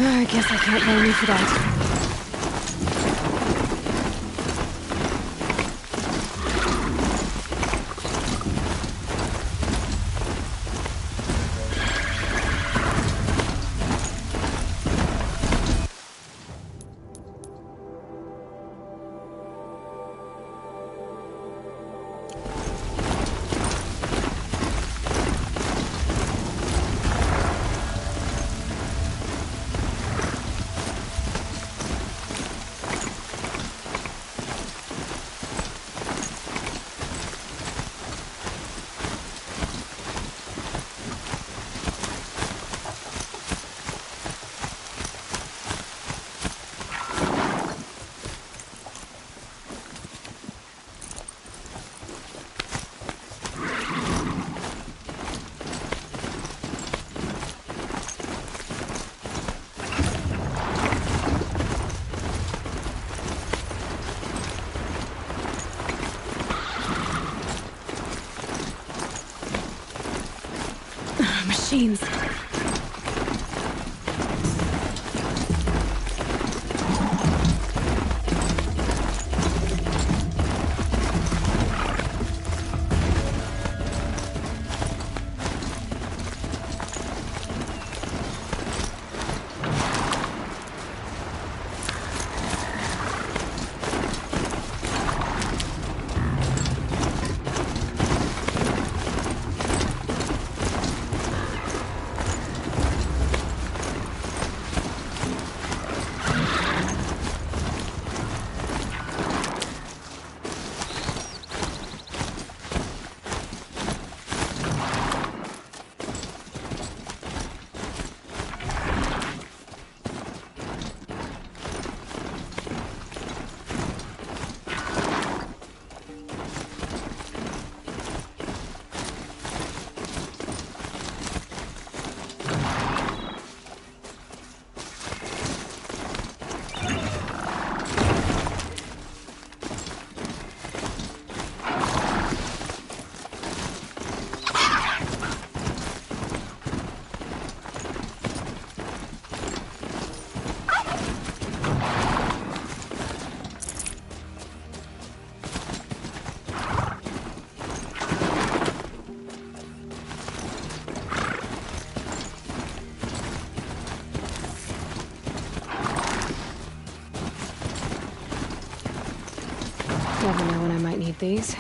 I guess I can't blame you for that. Machines. Never know when I might need these.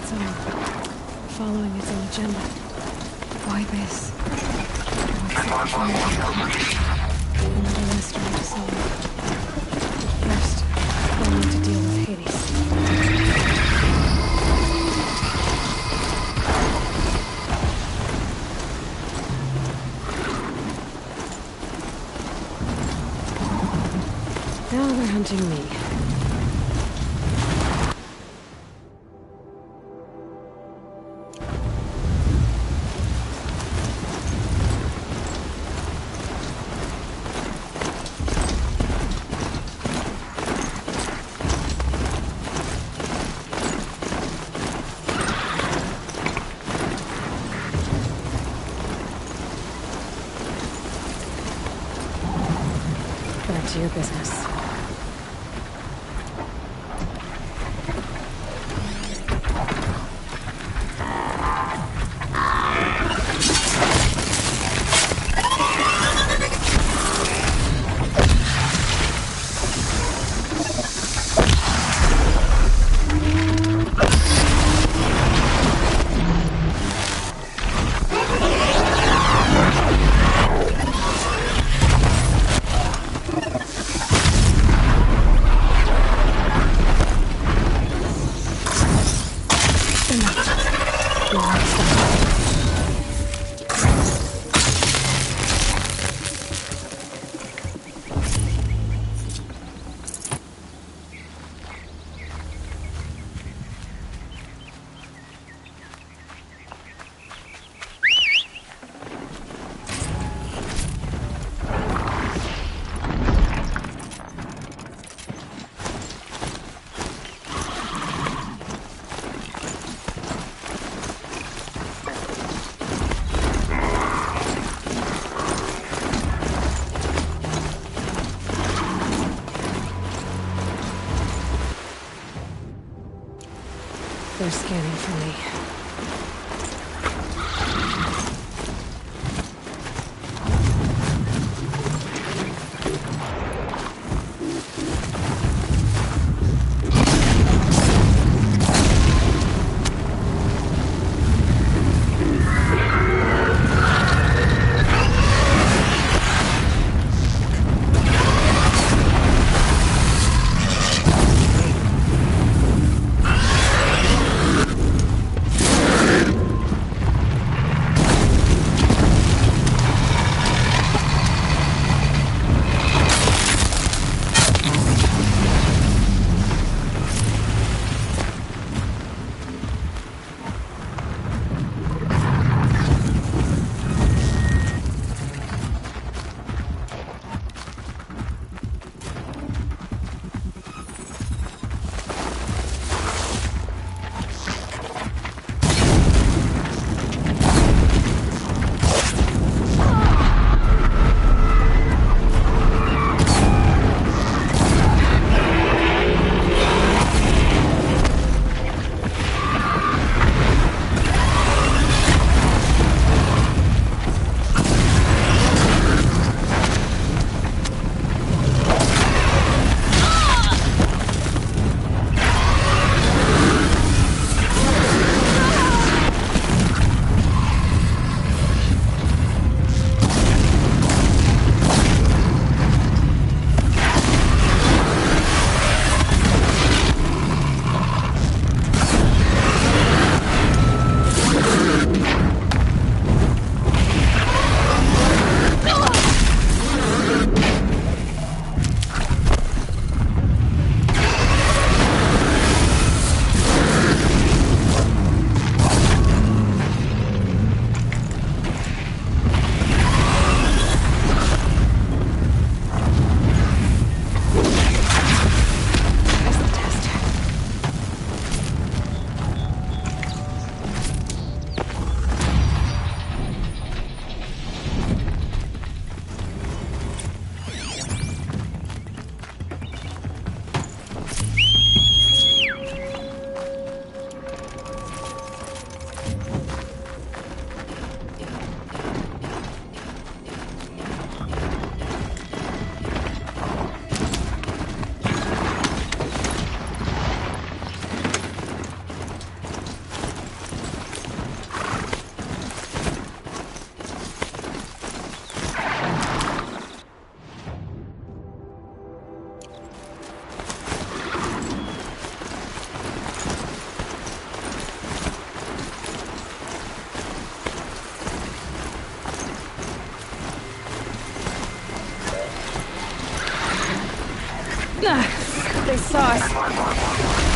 its own, following its own agenda. Why this? What's it trying to do? Another mystery to solve. First, we'll need to deal with Hades. Now they're hunting me. Back to your business. They're scanning for me. They saw us.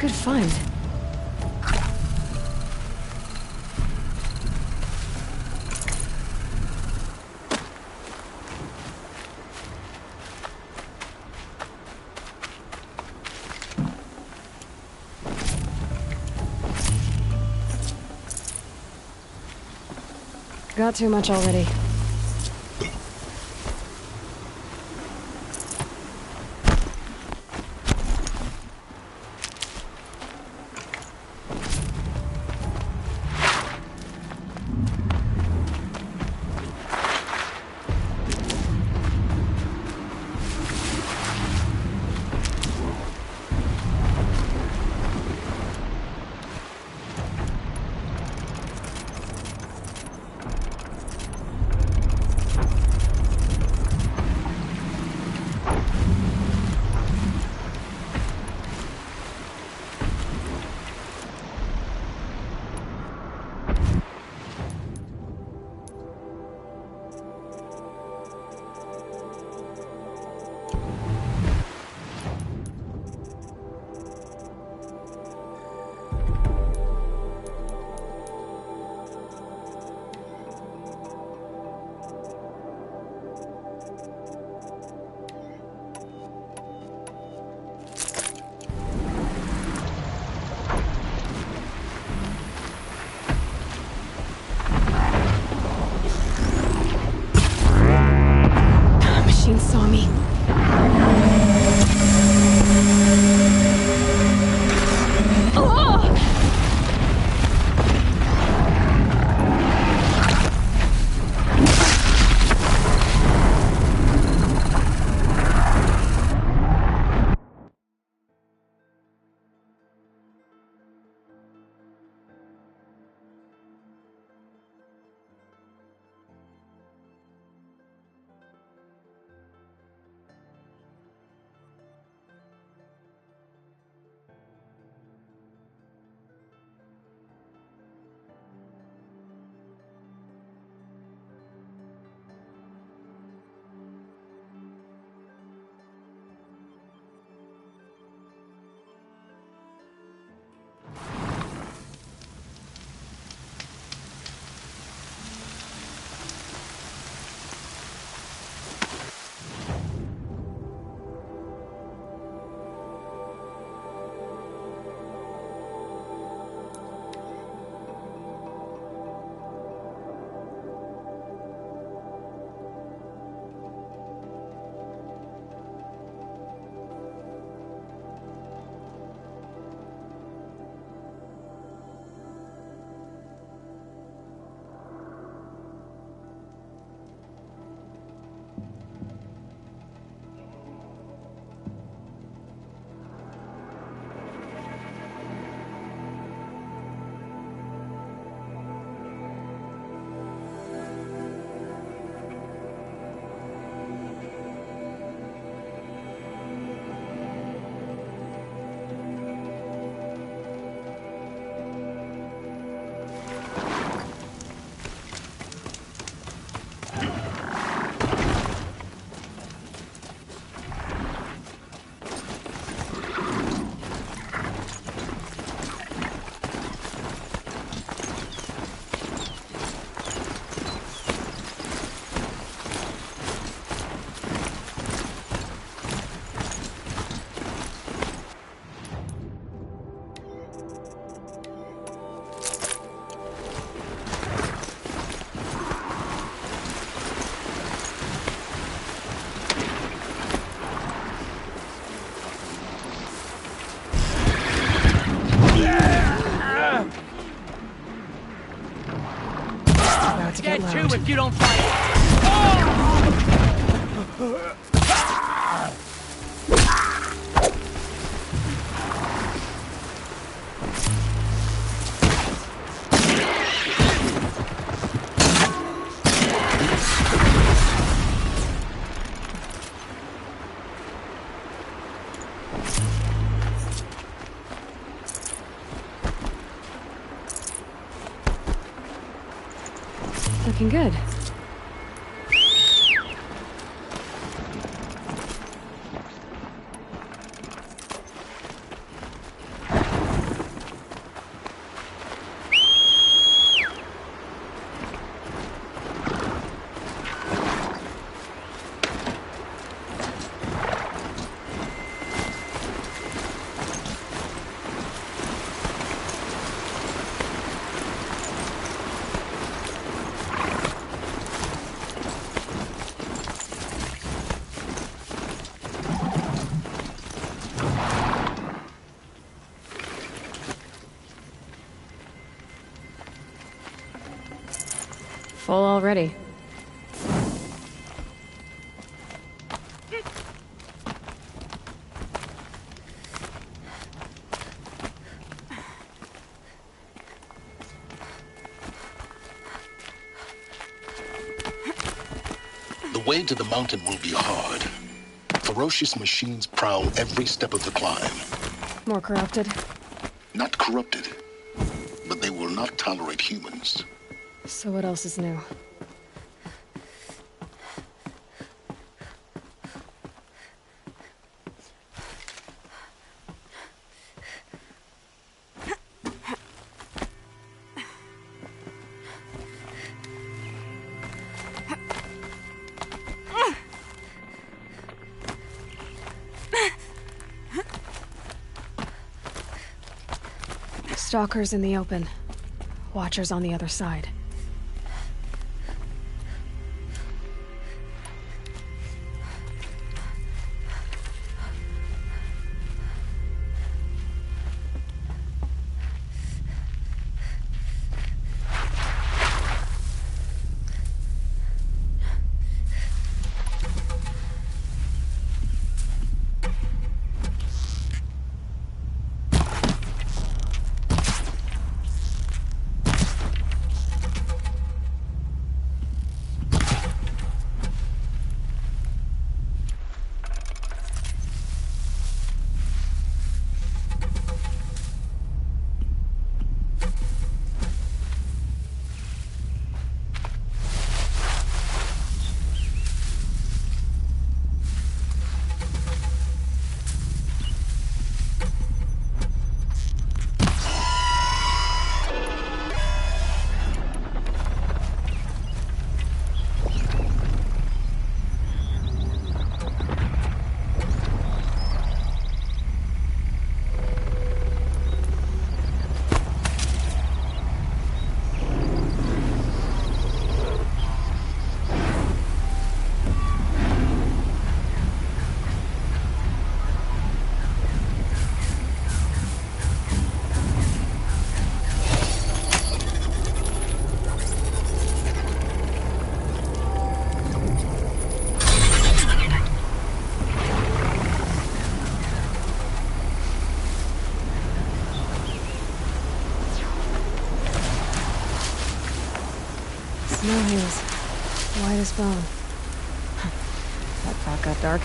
Good find. Got too much already. around. too if you don't fight. Looking good. Full already. The way to the mountain will be hard. Ferocious machines prowl every step of the climb. More corrupted. Not corrupted, but they will not tolerate humans. So what else is new? Stalkers in the open. Watchers on the other side. Snow haze. White as bone. That thought got dark.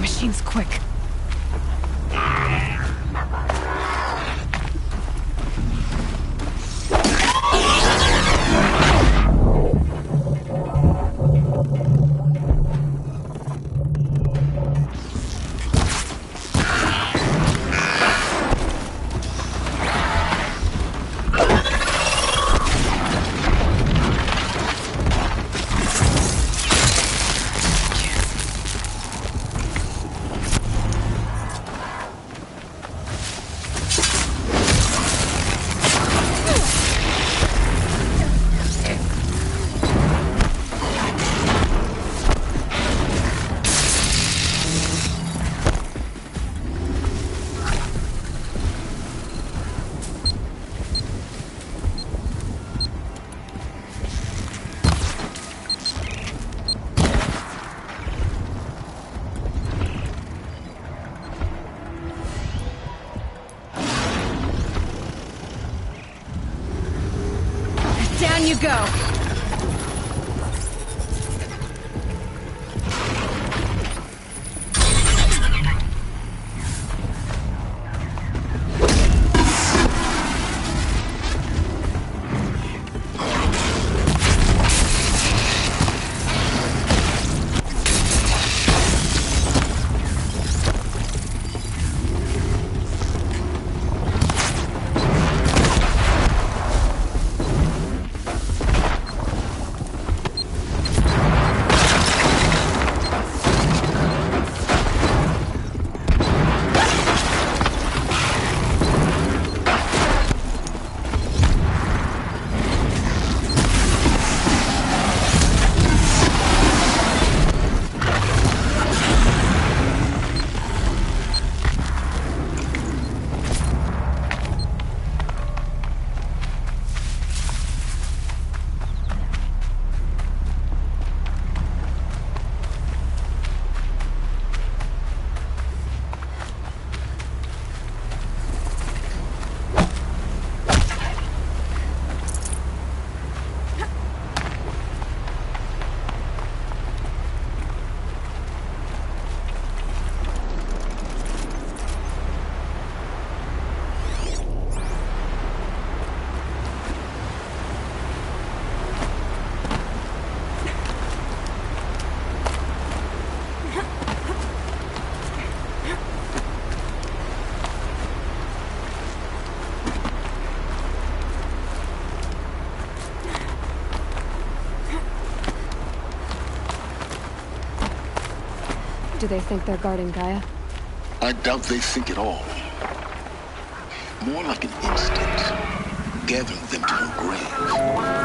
Machine's quick. go. Do they think they're guarding Gaia? I doubt they think at all. More like an instinct, gathering them to her grave.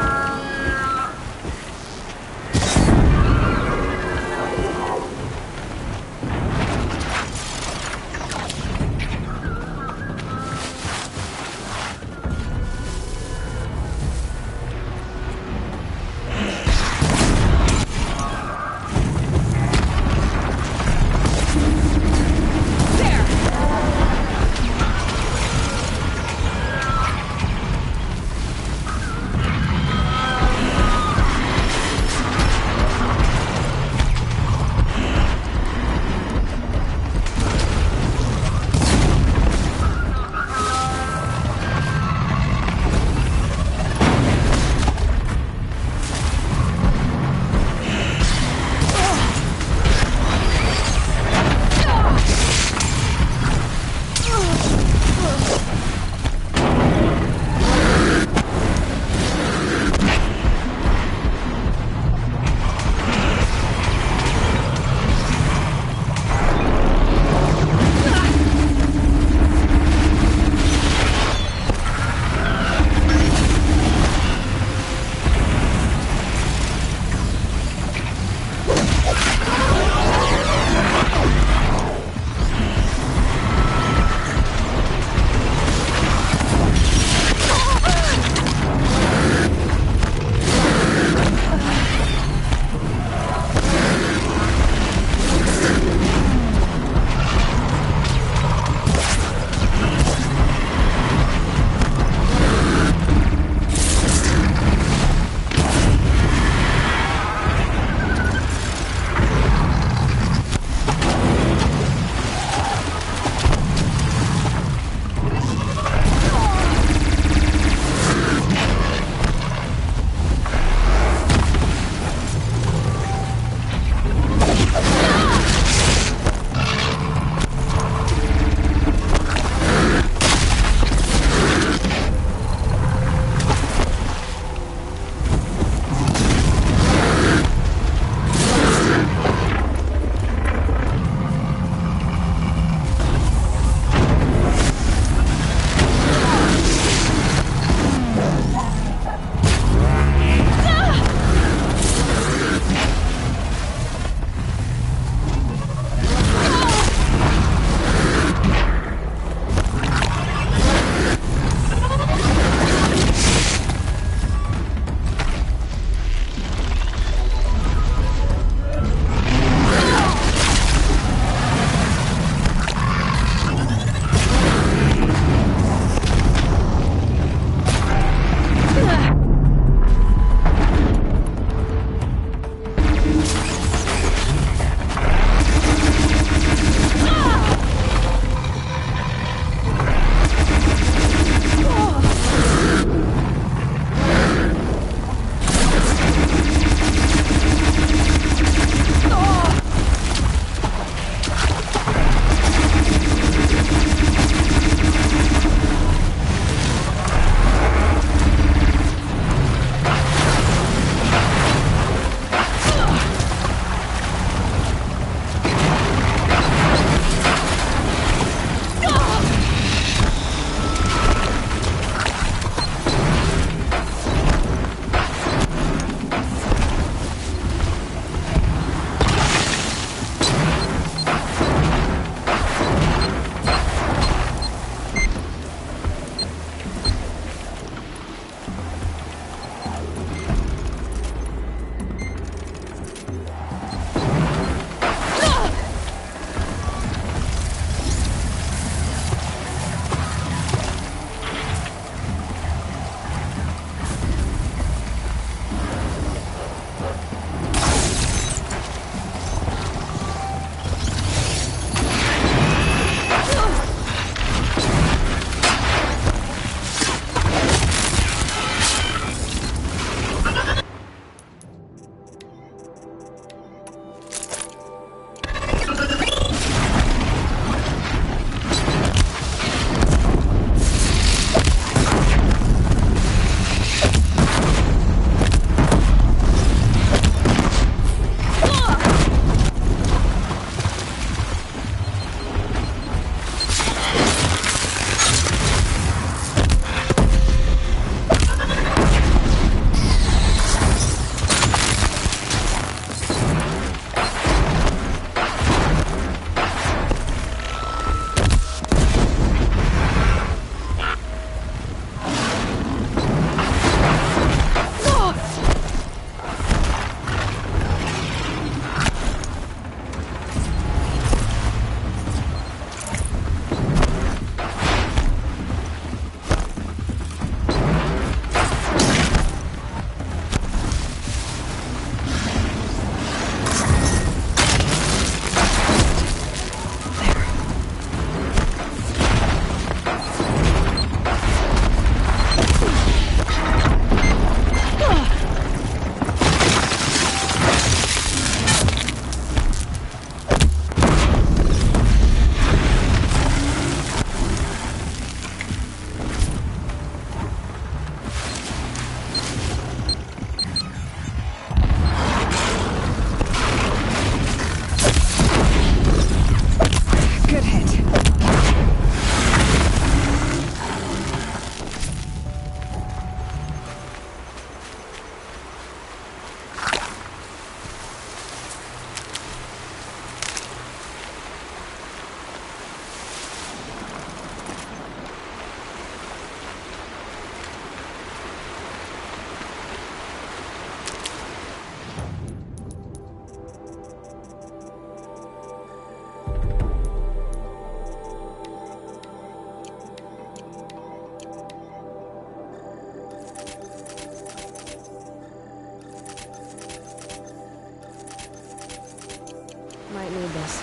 Might need this.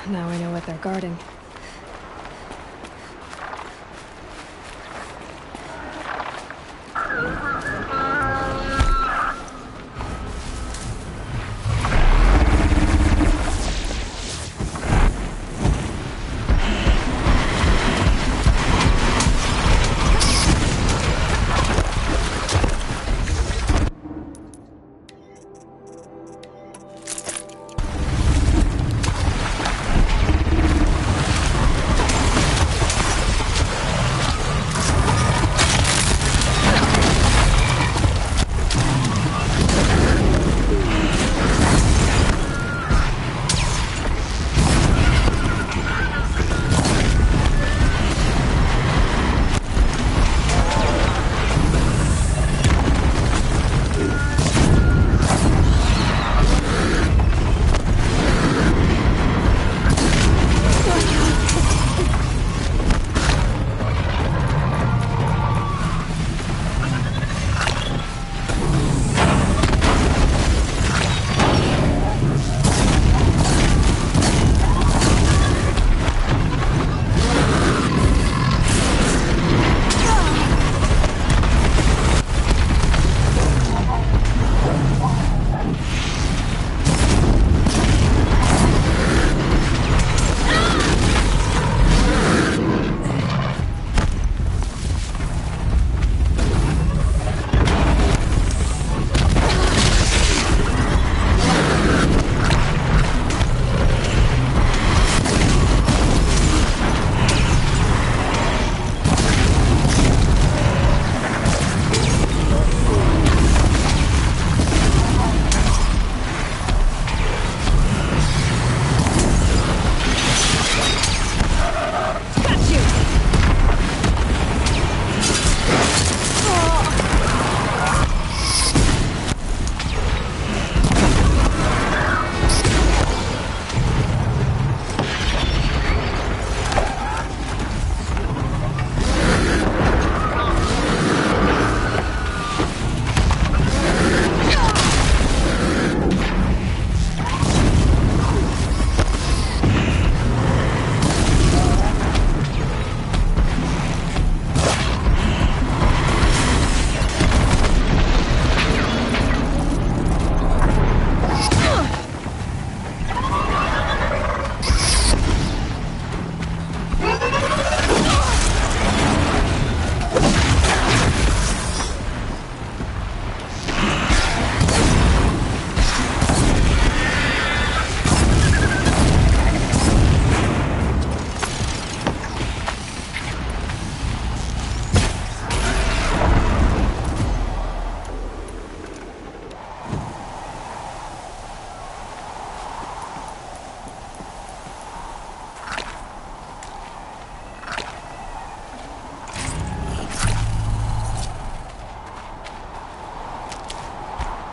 Now I know what they're guarding.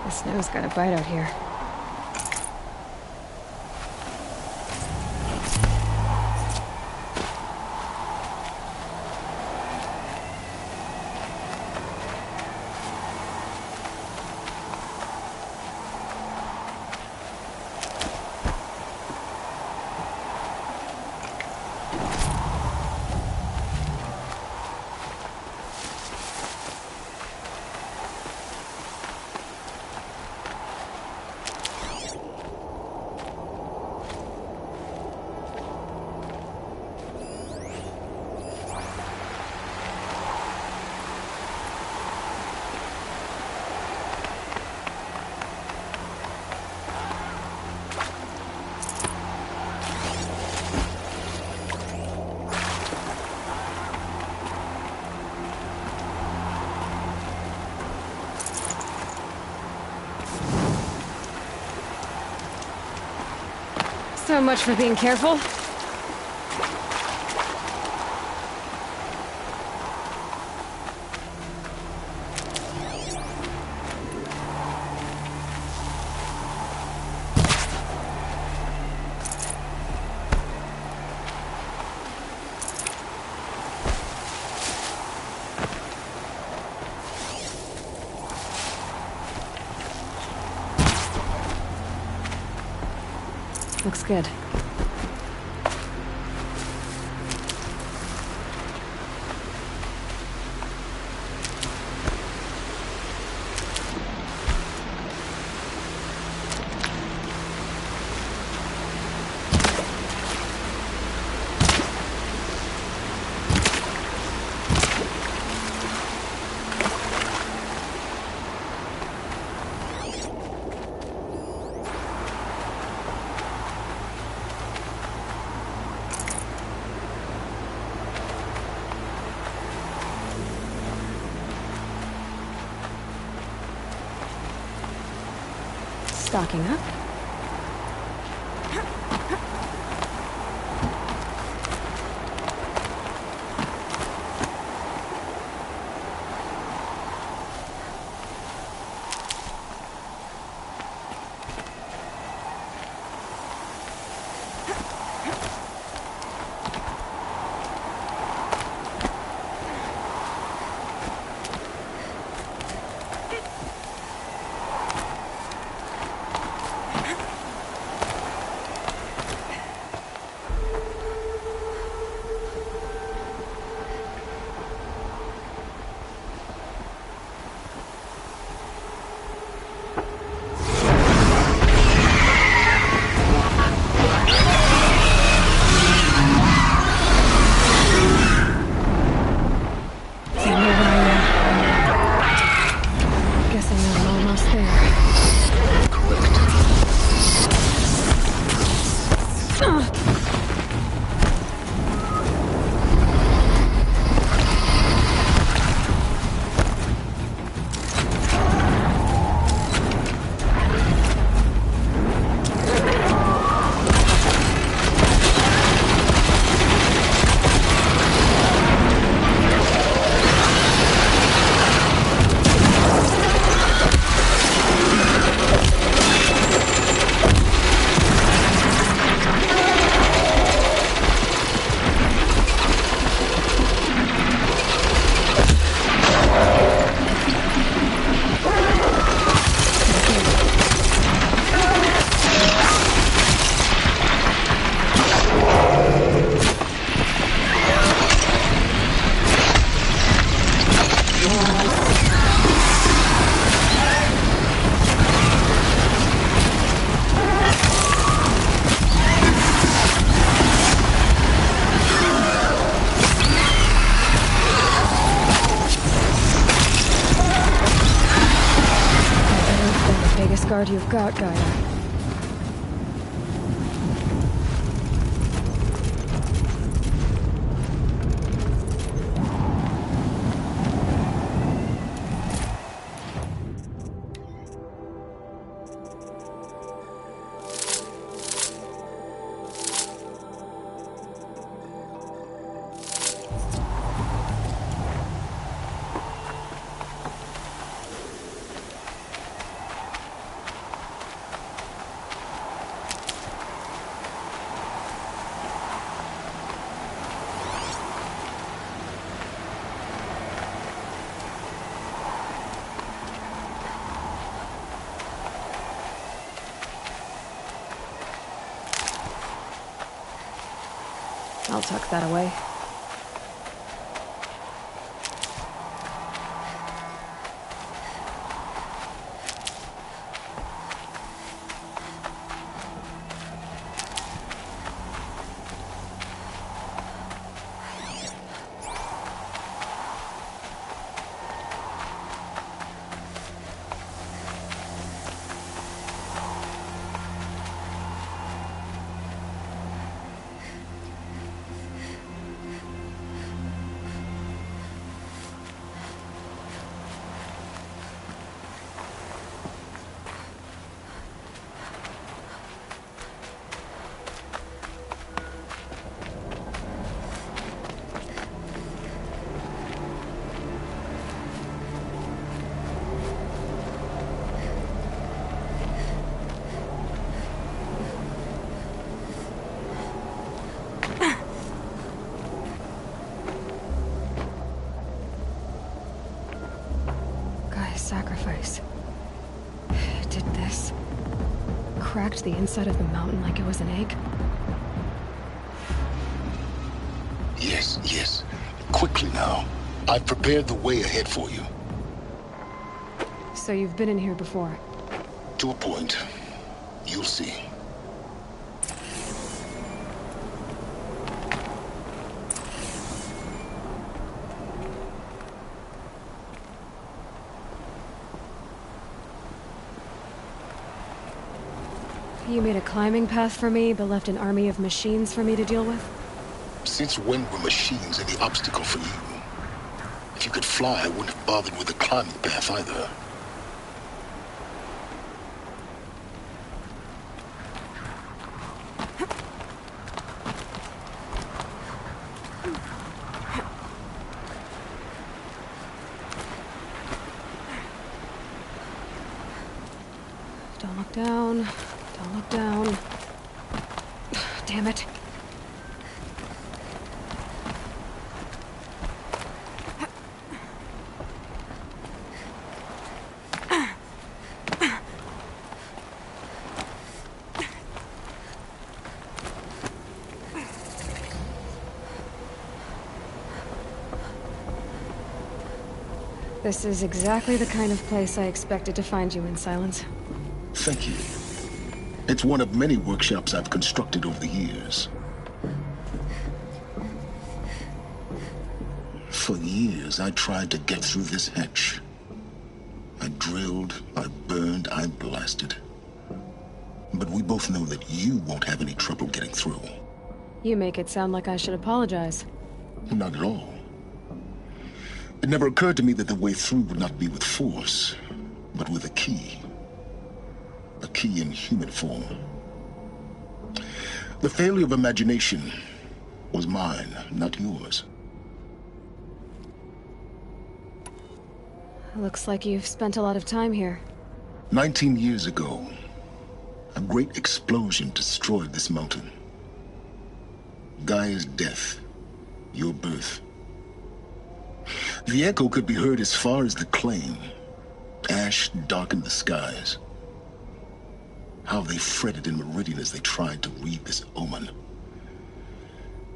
The snow's got a bite out here. So much for being careful. Looks good. Stocking up. Guard you've got, Gaia. I'll tuck that away. Sacrifice. It did this. cracked the inside of the mountain like it was an egg? Yes, yes. Quickly now. I've prepared the way ahead for you. So you've been in here before? To a point. You'll see. You made a climbing path for me, but left an army of machines for me to deal with? Since when were machines any obstacle for you? If you could fly, I wouldn't have bothered with the climbing path either. Don't look down. Don't look down. Damn it. This is exactly the kind of place I expected to find you in, Silence. Thank you. It's one of many workshops I've constructed over the years. For years, I tried to get through this hatch. I drilled, I burned, I blasted. But we both know that you won't have any trouble getting through. You make it sound like I should apologize. Not at all. It never occurred to me that the way through would not be with force, but with a key. A key in human form. The failure of imagination was mine, not yours. Looks like you've spent a lot of time here. 19 years ago, a great explosion destroyed this mountain. Gaia's death, your birth. The echo could be heard as far as the claim. Ash darkened the skies. How they fretted in Meridian as they tried to read this omen.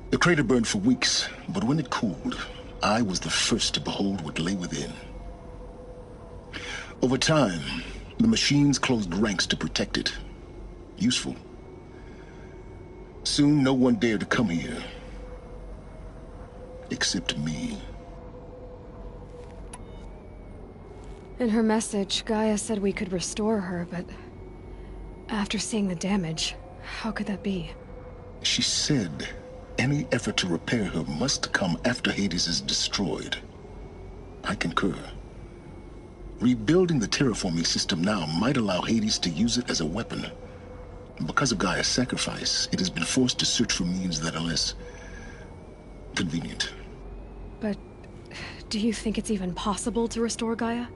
The crater burned for weeks, but when it cooled, I was the first to behold what lay within. Over time, the machines closed ranks to protect it. Useful. Soon, no one dared to come here. Except me. In her message, Gaia said we could restore her, but after seeing the damage, how could that be? She said any effort to repair her must come after Hades is destroyed. I concur. Rebuilding the terraforming system now might allow Hades to use it as a weapon. Because of Gaia's sacrifice, it has been forced to search for means that are less convenient. But do you think it's even possible to restore Gaia?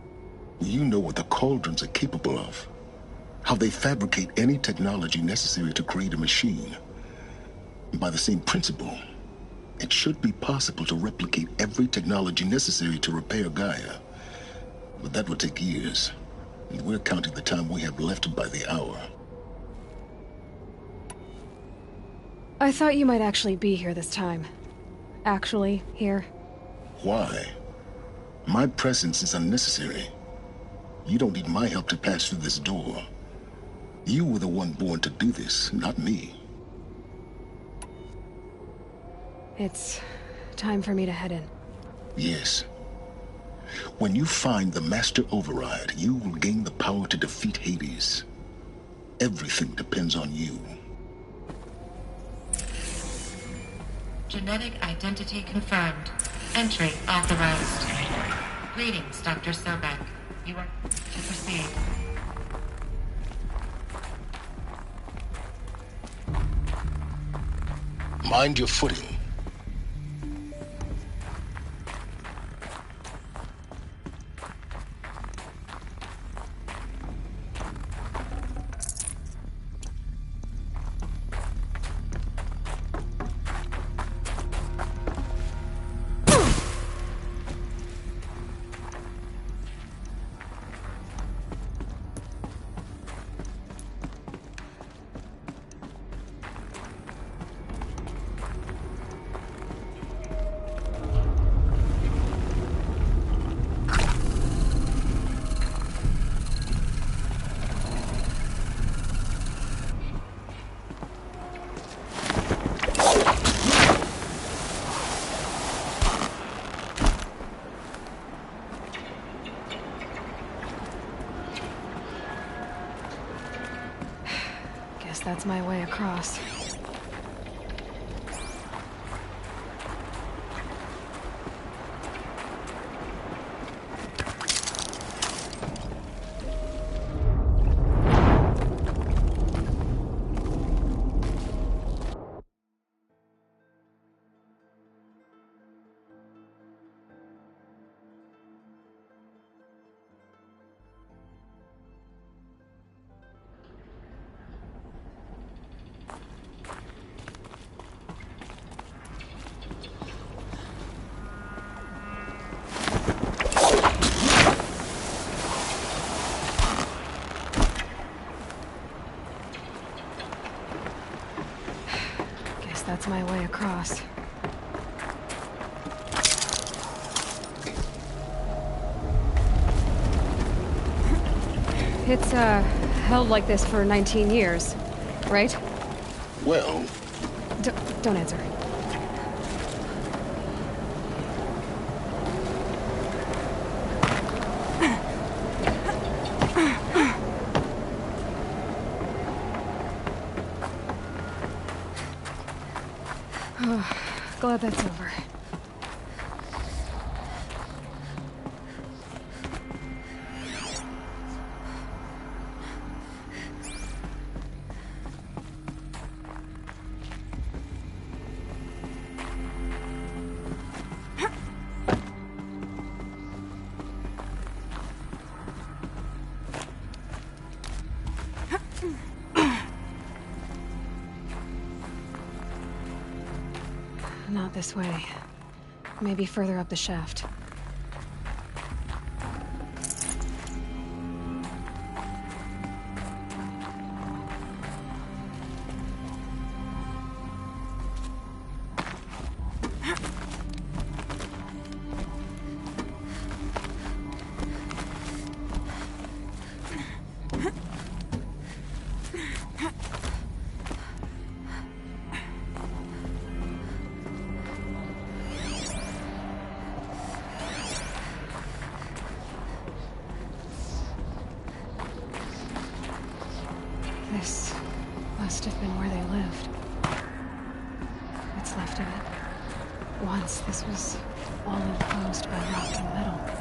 You know what the Cauldrons are capable of. How they fabricate any technology necessary to create a machine. By the same principle, it should be possible to replicate every technology necessary to repair Gaia. But that would take years. And we're counting the time we have left by the hour. I thought you might actually be here this time. Actually, here. Why? My presence is unnecessary. You don't need my help to pass through this door. You were the one born to do this, not me. It's time for me to head in. Yes. When you find the Master Override, you will gain the power to defeat Hades. Everything depends on you. Genetic identity confirmed. Entry authorized. Greetings, Dr. Sobek. You are to proceed. Mind your footing. that's my way across. That's my way across. It's, held like this for 19 years, right? Well, Don't answer. Glad that's over. Not this way. Maybe further up the shaft. This must have been where they lived. What's left of it. Once this was all enclosed by rock and metal.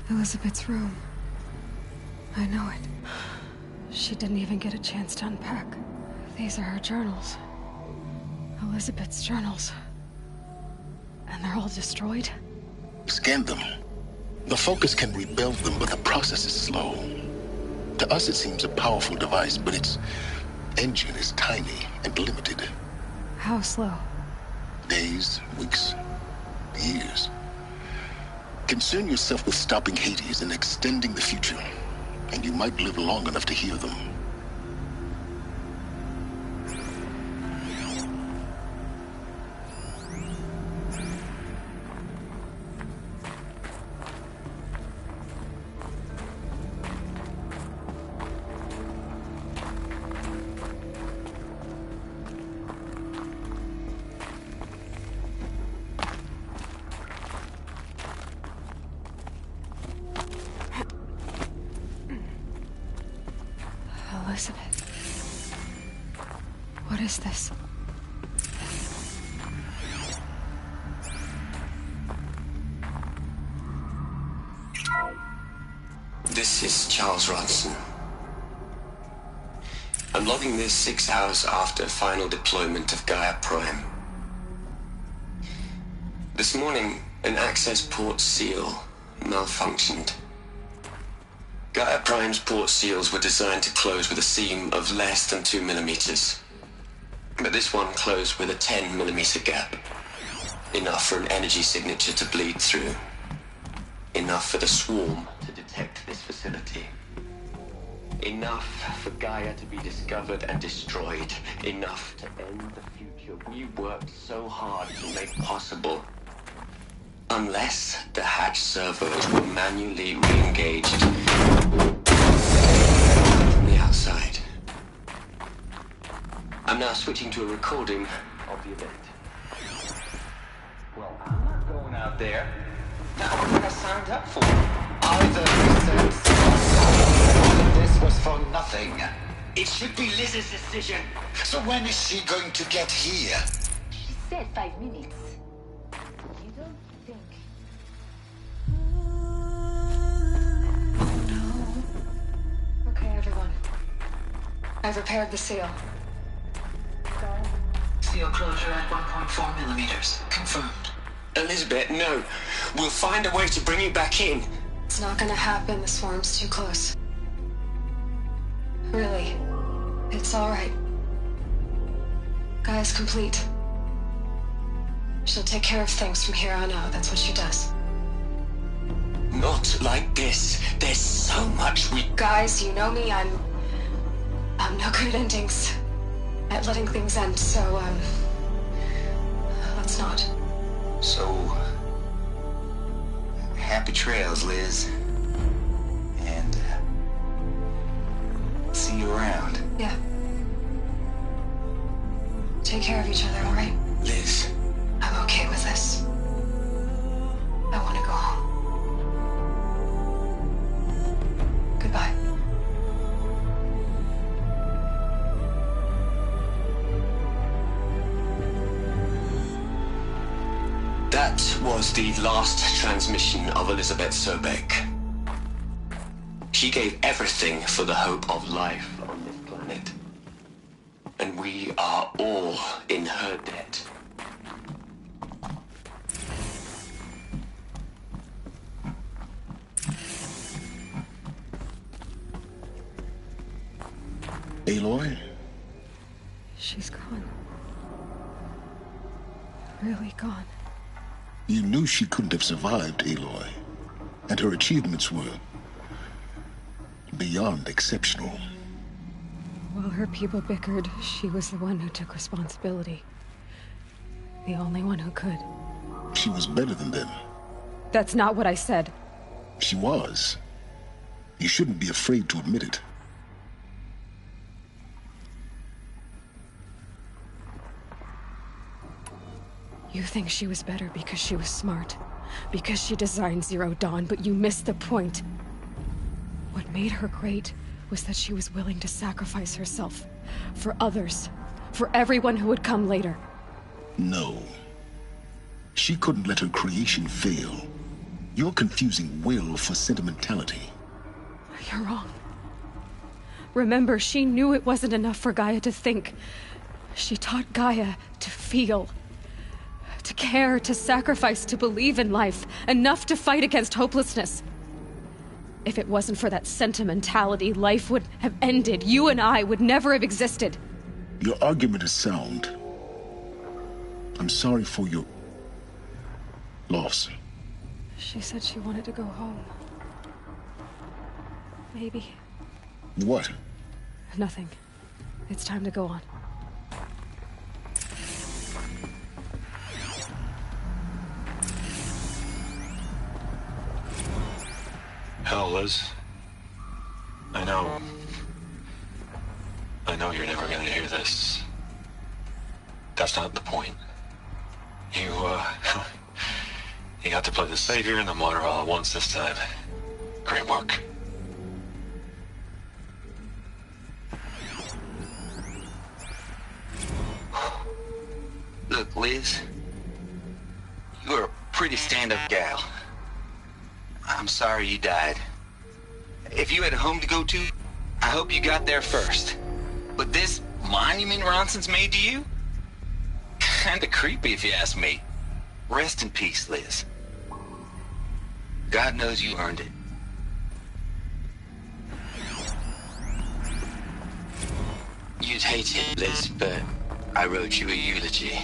Elizabeth's room. I know it. She didn't even get a chance to unpack. These are her journals. Elizabeth's journals. And they're all destroyed? scan them. The Focus can rebuild them, but the process is slow. To us, it seems a powerful device, but its engine is tiny and limited. How slow? Days, weeks, years. Concern yourself with stopping Hades and extending the future, and you might live long enough to hear them. What is this? This is Charles Ronson. I'm logging this 6 hours after final deployment of Gaia Prime. This morning, an access port seal malfunctioned. Gaia Prime's port seals were designed to close with a seam of less than 2 millimeters. But this one closed with a 10 millimeter gap. Enough for an energy signature to bleed through. Enough for the swarm to detect this facility. Enough for Gaia to be discovered and destroyed. Enough to end the future we worked so hard to make possible. Unless the hatch servos were manually re-engaged from the outside. I'm now switching to a recording of the event. Well, I'm not going out there. Not what I signed up for. Either you said this was for nothing. It should be Liz's decision. So when is she going to get here? She said 5 minutes. You don't think... Okay, everyone. I've repaired the seal. Seal closure at 1.4 millimeters. Confirmed. Elizabeth, no. We'll find a way to bring you back in. It's not gonna happen. The swarm's too close. Really. It's all right. Gaia's complete. She'll take care of things from here on out. That's what she does. Not like this. There's so much we... Guys, you know me. I'm no good at endings. At letting things end, so, let's not. So, happy trails, Liz. And see you around. Yeah. Take care of each other, all right? Liz. I'm okay with this. I want to go home. Goodbye. That was the last transmission of Elizabeth Sobek. She gave everything for the hope of life on this planet. And we are all in her debt. Aloy? She's gone. Really gone. You knew she couldn't have survived, Aloy. And her achievements were beyond exceptional. While her people bickered, she was the one who took responsibility. The only one who could. She was better than them. That's not what I said. She was. You shouldn't be afraid to admit it. You think she was better because she was smart, because she designed Zero Dawn, but you missed the point. What made her great was that she was willing to sacrifice herself for others, for everyone who would come later. No. She couldn't let her creation fail. You're confusing will for sentimentality. You're wrong. Remember, she knew it wasn't enough for Gaia to think. She taught Gaia to feel. To care, to sacrifice, to believe in life, enough to fight against hopelessness. If it wasn't for that sentimentality, life would have ended. You and I would never have existed. Your argument is sound. I'm sorry for your loss. She said she wanted to go home. Maybe. What? Nothing. It's time to go on. Hell, Liz. I know you're never gonna hear this. That's not the point. You got to play the savior and the martyr all at once this time. Great work. Look, Liz, you're a pretty stand-up gal. I'm sorry you died. If you had a home to go to, I hope you got there first. But this monument Ronson's made to you? Kinda creepy if you ask me. Rest in peace, Liz. God knows you earned it. You'd hate it, Liz, but I wrote you a eulogy.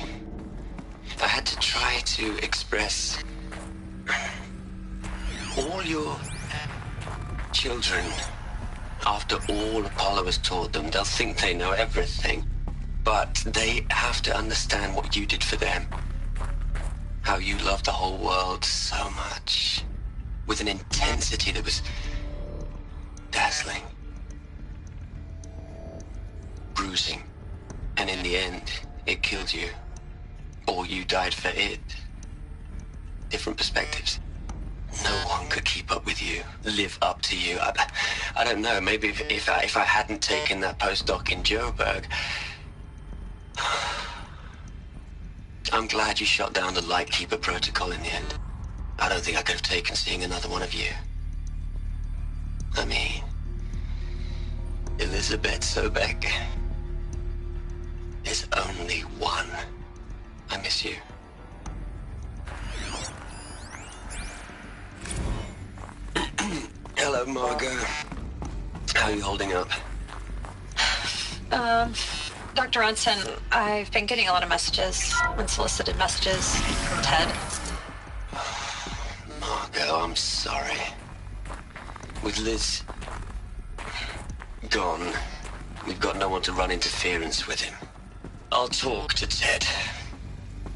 I had to try to express all your children. After all Apollo has taught them, they'll think they know everything. But they have to understand what you did for them. How you loved the whole world so much. With an intensity that was dazzling. Bruising. And in the end, it killed you. Or you died for it. Different perspectives. No one could keep up with you, live up to you. I don't know, maybe if I hadn't taken that postdoc in Joburg. I'm glad you shot down the Lightkeeper protocol in the end. I don't think I could have taken seeing another one of you. I mean, Elizabeth Sobek. There's only one. I miss you. Hello, Margot. How are you holding up? Dr. Ronson, I've been getting a lot of messages, unsolicited messages from Ted. Margot, I'm sorry. With Liz gone, we've got no one to run interference with him. I'll talk to Ted.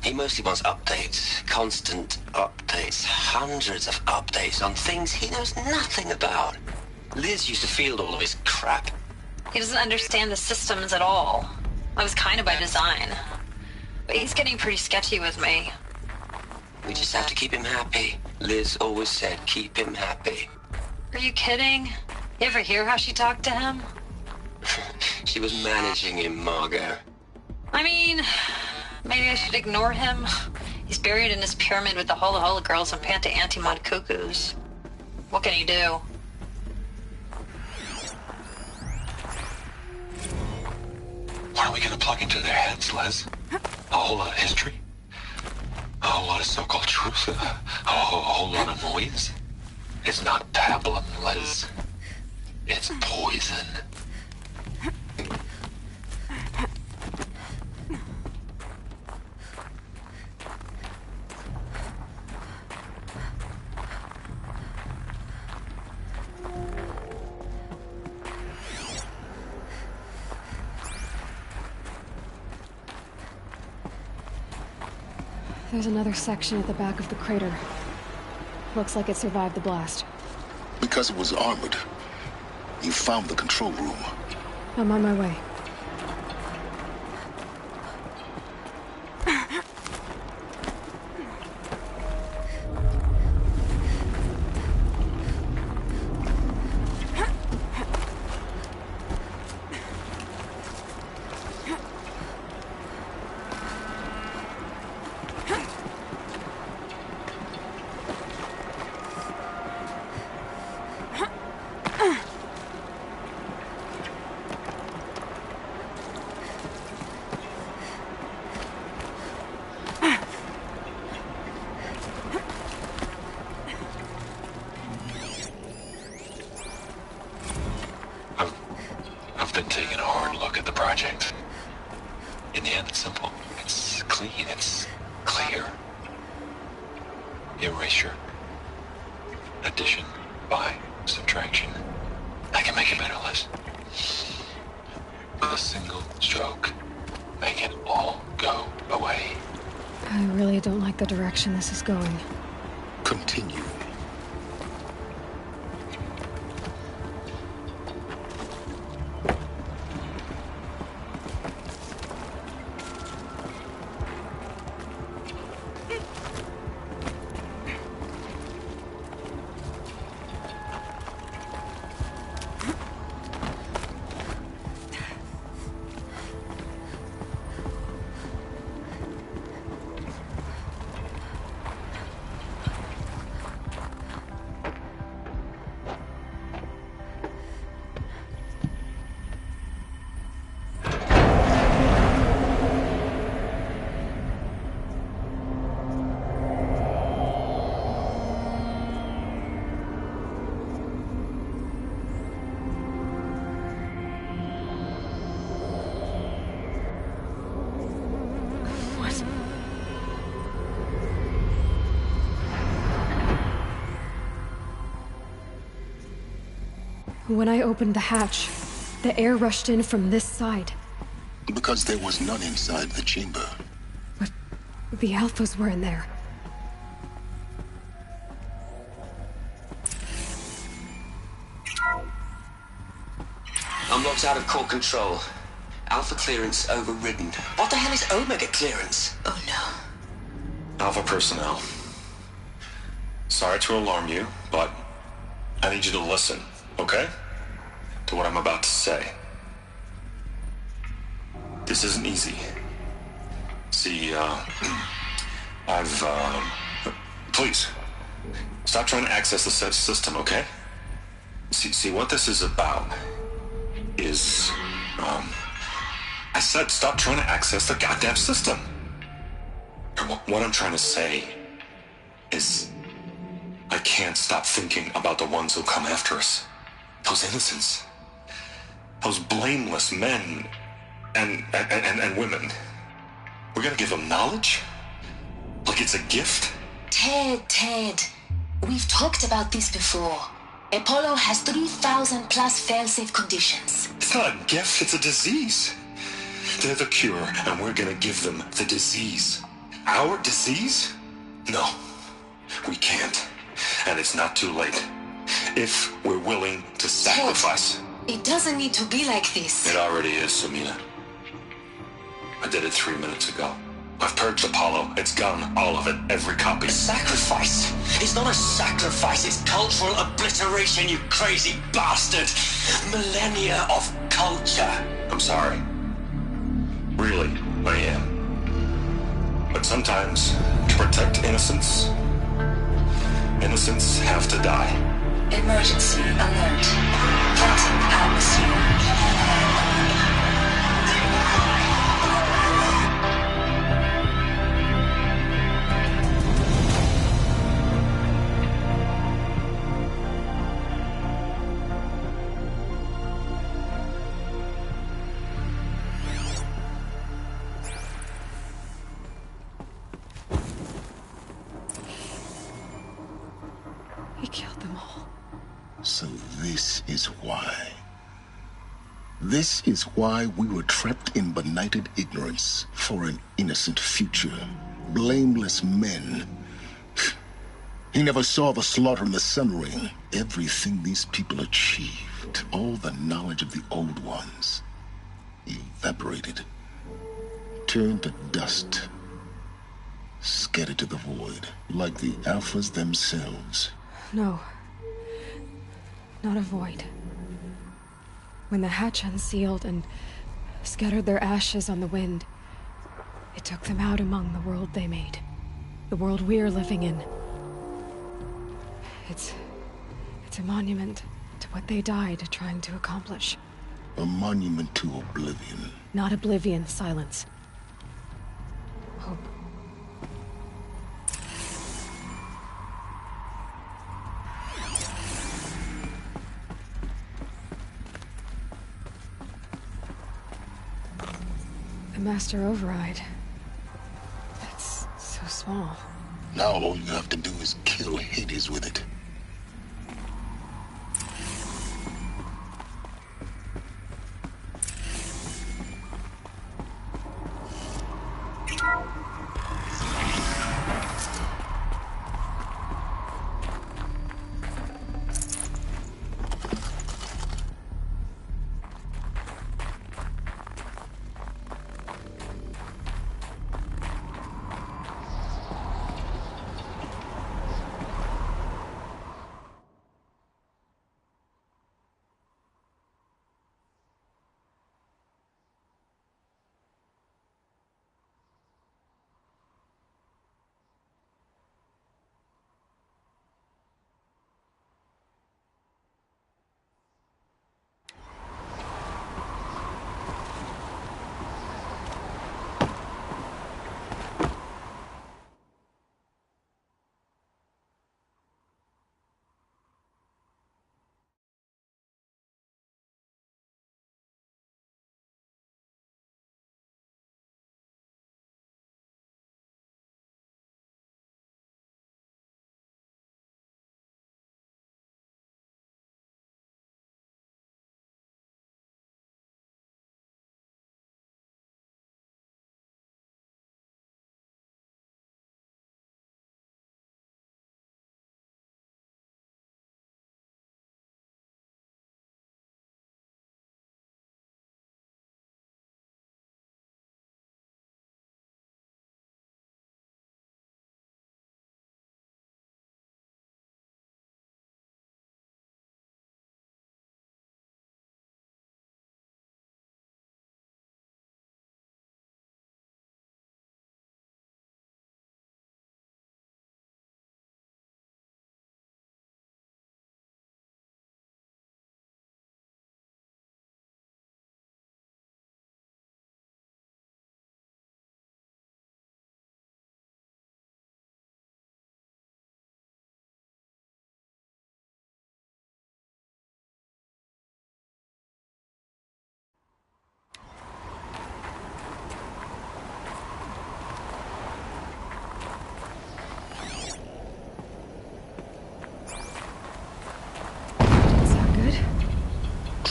He mostly wants updates, constant updates, hundreds of updates on things he knows nothing about. Liz used to field all of his crap. He doesn't understand the systems at all. That was kind of by design. But he's getting pretty sketchy with me. We just have to keep him happy. Liz always said, keep him happy. Are you kidding? You ever hear how she talked to him? She was managing him, Margot. I mean, maybe I should ignore him. He's buried in his pyramid with the Hola Hola girls and Panta Antimod cuckoos. What can he do? What are we gonna plug into their heads, Liz? A whole lot of history? A whole lot of so-called truth? A whole lot of noise? It's not pablum, Liz. It's poison. There's another section at the back of the crater. Looks like it survived the blast. Because it was armored. You found the control room. I'm on my way. I've been taking a hard look at the project. In the end, it's simple. It's clean. It's clear. Erasure. Addition by subtraction. I can make it better, Liz. With a single stroke, make it all go away. I really don't like the direction this is going. Continue. When I opened the hatch, the air rushed in from this side. Because there was none inside the chamber. But the Alphas were in there. I'm locked out of core control. Alpha clearance overridden. What the hell is Omega clearance? Oh no. Alpha personnel. Sorry to alarm you, but I need you to listen, okay? To what I'm about to say. This isn't easy. See, please, stop trying to access the system, okay? See, what this is about is, I said stop trying to access the goddamn system. What I'm trying to say is, I can't stop thinking about the ones who come after us. Those innocents. Those blameless men and women. We're gonna give them knowledge? Like it's a gift? Ted. We've talked about this before. Apollo has 3,000 plus fail-safe conditions. It's not a gift, it's a disease. They're the cure, and we're gonna give them the disease. Our disease? No, we can't. And it's not too late. If we're willing to sacrifice. Ted, it doesn't need to be like this. It already is, Samina. I did it 3 minutes ago. I've purged Apollo. It's gone. All of it. Every copy. Sacrifice? It's not a sacrifice. It's cultural obliteration, you crazy bastard. Millennia of culture. I'm sorry. Really, I am. But sometimes, to protect innocence, innocents have to die. Emergency alert. Captain atmosphere. He killed them all. So this is why. This is why we were trapped in benighted ignorance for an innocent future. Blameless men. He never saw the slaughter in the Sun Ring. Everything these people achieved, all the knowledge of the old ones, evaporated, turned to dust, scattered to the void, like the Alphas themselves. No. Not a void. When the hatch unsealed and scattered their ashes on the wind, it took them out among the world they made. The world we're living in. It's a monument to what they died trying to accomplish. A monument to oblivion. Not oblivion, silence. Hope. The Master Override. It's so small. Now all you have to do is kill Hades with it.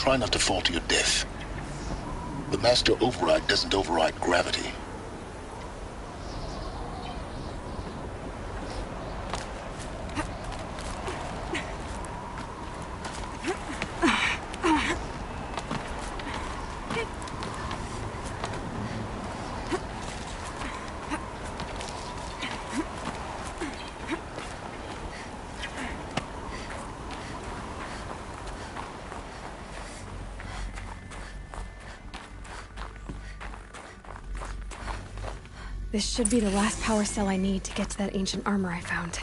Try not to fall to your death. The Master Override doesn't override gravity. This should be the last power cell I need to get to that ancient armor I found.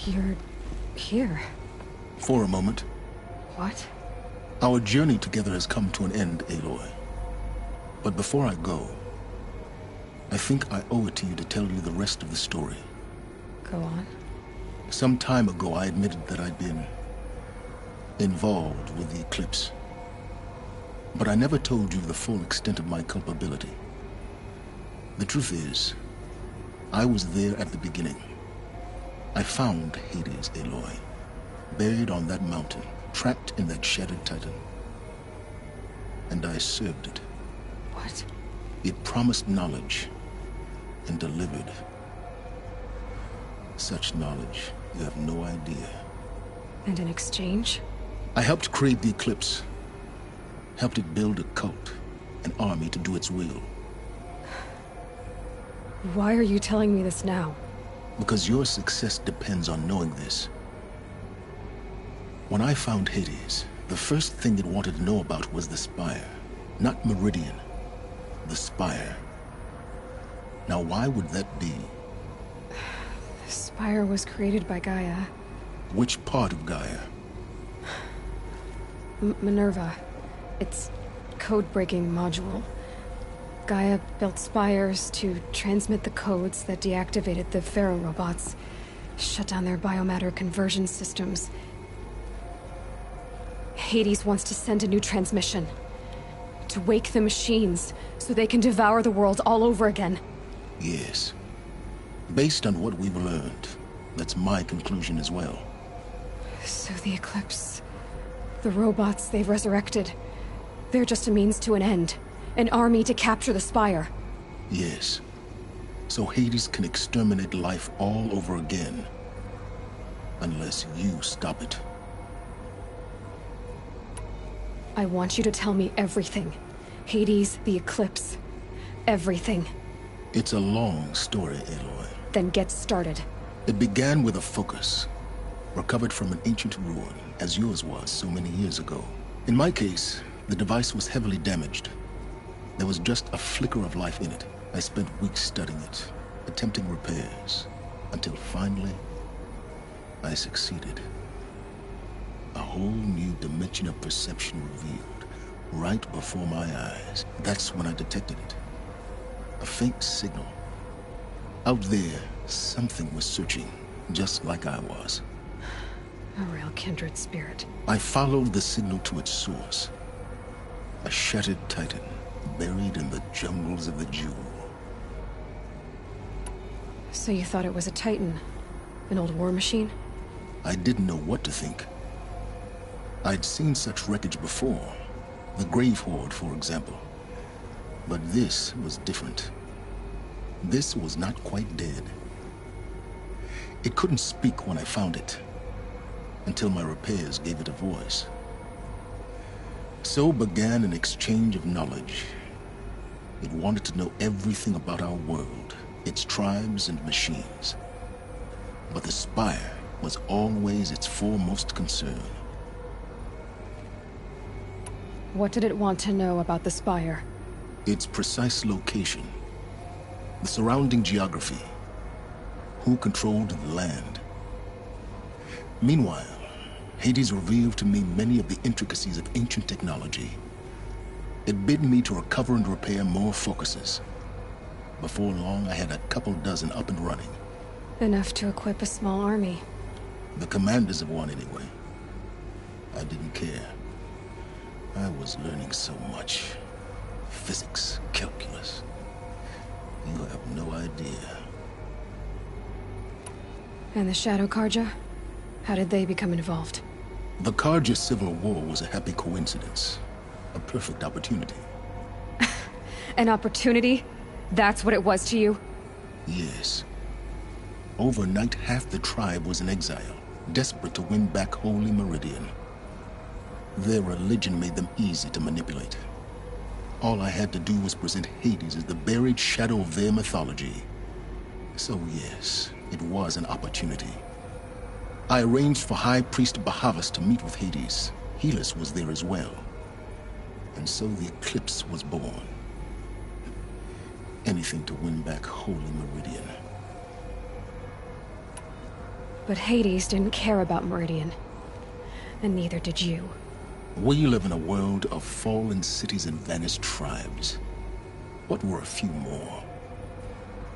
You're here. For a moment. What? Our journey together has come to an end, Aloy. But before I go, I think I owe it to you to tell you the rest of the story. Go on. Some time ago, I admitted that I'd been involved with the Eclipse. But I never told you the full extent of my culpability. The truth is, I was there at the beginning. I found Hades, Aloy, buried on that mountain, trapped in that shattered titan. And I served it. What? It promised knowledge and delivered. Such knowledge, you have no idea. And in exchange? I helped create the Eclipse. Helped it build a cult, an army to do its will. Why are you telling me this now? Because your success depends on knowing this. When I found Hades, the first thing it wanted to know about was the Spire. Not Meridian. The Spire. Now why would that be? The Spire was created by Gaia. Which part of Gaia? Minerva. Its code-breaking module. Gaia built spires to transmit the codes that deactivated the Pharaoh robots, shut down their biomatter conversion systems. Hades wants to send a new transmission. To wake the machines, so they can devour the world all over again. Yes. Based on what we've learned, that's my conclusion as well. So the Eclipse... the robots they've resurrected... they're just a means to an end. An army to capture the Spire. Yes. So Hades can exterminate life all over again. Unless you stop it. I want you to tell me everything. Hades, the Eclipse. Everything. It's a long story, Aloy. Then get started. It began with a focus. Recovered from an ancient ruin, as yours was so many years ago. In my case, the device was heavily damaged. There was just a flicker of life in it. I spent weeks studying it, attempting repairs, until finally, I succeeded. A whole new dimension of perception revealed, right before my eyes. That's when I detected it. A faint signal. Out there, something was searching, just like I was. A real kindred spirit. I followed the signal to its source. A shattered titan, buried in the jungles of the Jewel. So you thought it was a Titan? An old war machine? I didn't know what to think. I'd seen such wreckage before. The Grave Horde, for example. But this was different. This was not quite dead. It couldn't speak when I found it, until my repairs gave it a voice. So began an exchange of knowledge. It wanted to know everything about our world, its tribes and machines. But the Spire was always its foremost concern. What did it want to know about the Spire? Its precise location, the surrounding geography, who controlled the land. Meanwhile, Hades revealed to me many of the intricacies of ancient technology. It bid me to recover and repair more focuses. Before long, I had a couple dozen up and running. Enough to equip a small army. The commanders of one, anyway. I didn't care. I was learning so much. Physics, calculus. You have no idea. And the Shadow Carja? How did they become involved? The Carja Civil War was a happy coincidence. A perfect opportunity. An opportunity? That's what it was to you? Yes. Overnight, half the tribe was in exile, desperate to win back Holy Meridian. Their religion made them easy to manipulate. All I had to do was present Hades as the buried shadow of their mythology. So yes, it was an opportunity. I arranged for High Priest Bahavas to meet with Hades. Helis was there as well. And so the Eclipse was born. Anything to win back Holy Meridian. But Hades didn't care about Meridian. And neither did you. We live in a world of fallen cities and vanished tribes. What were a few more?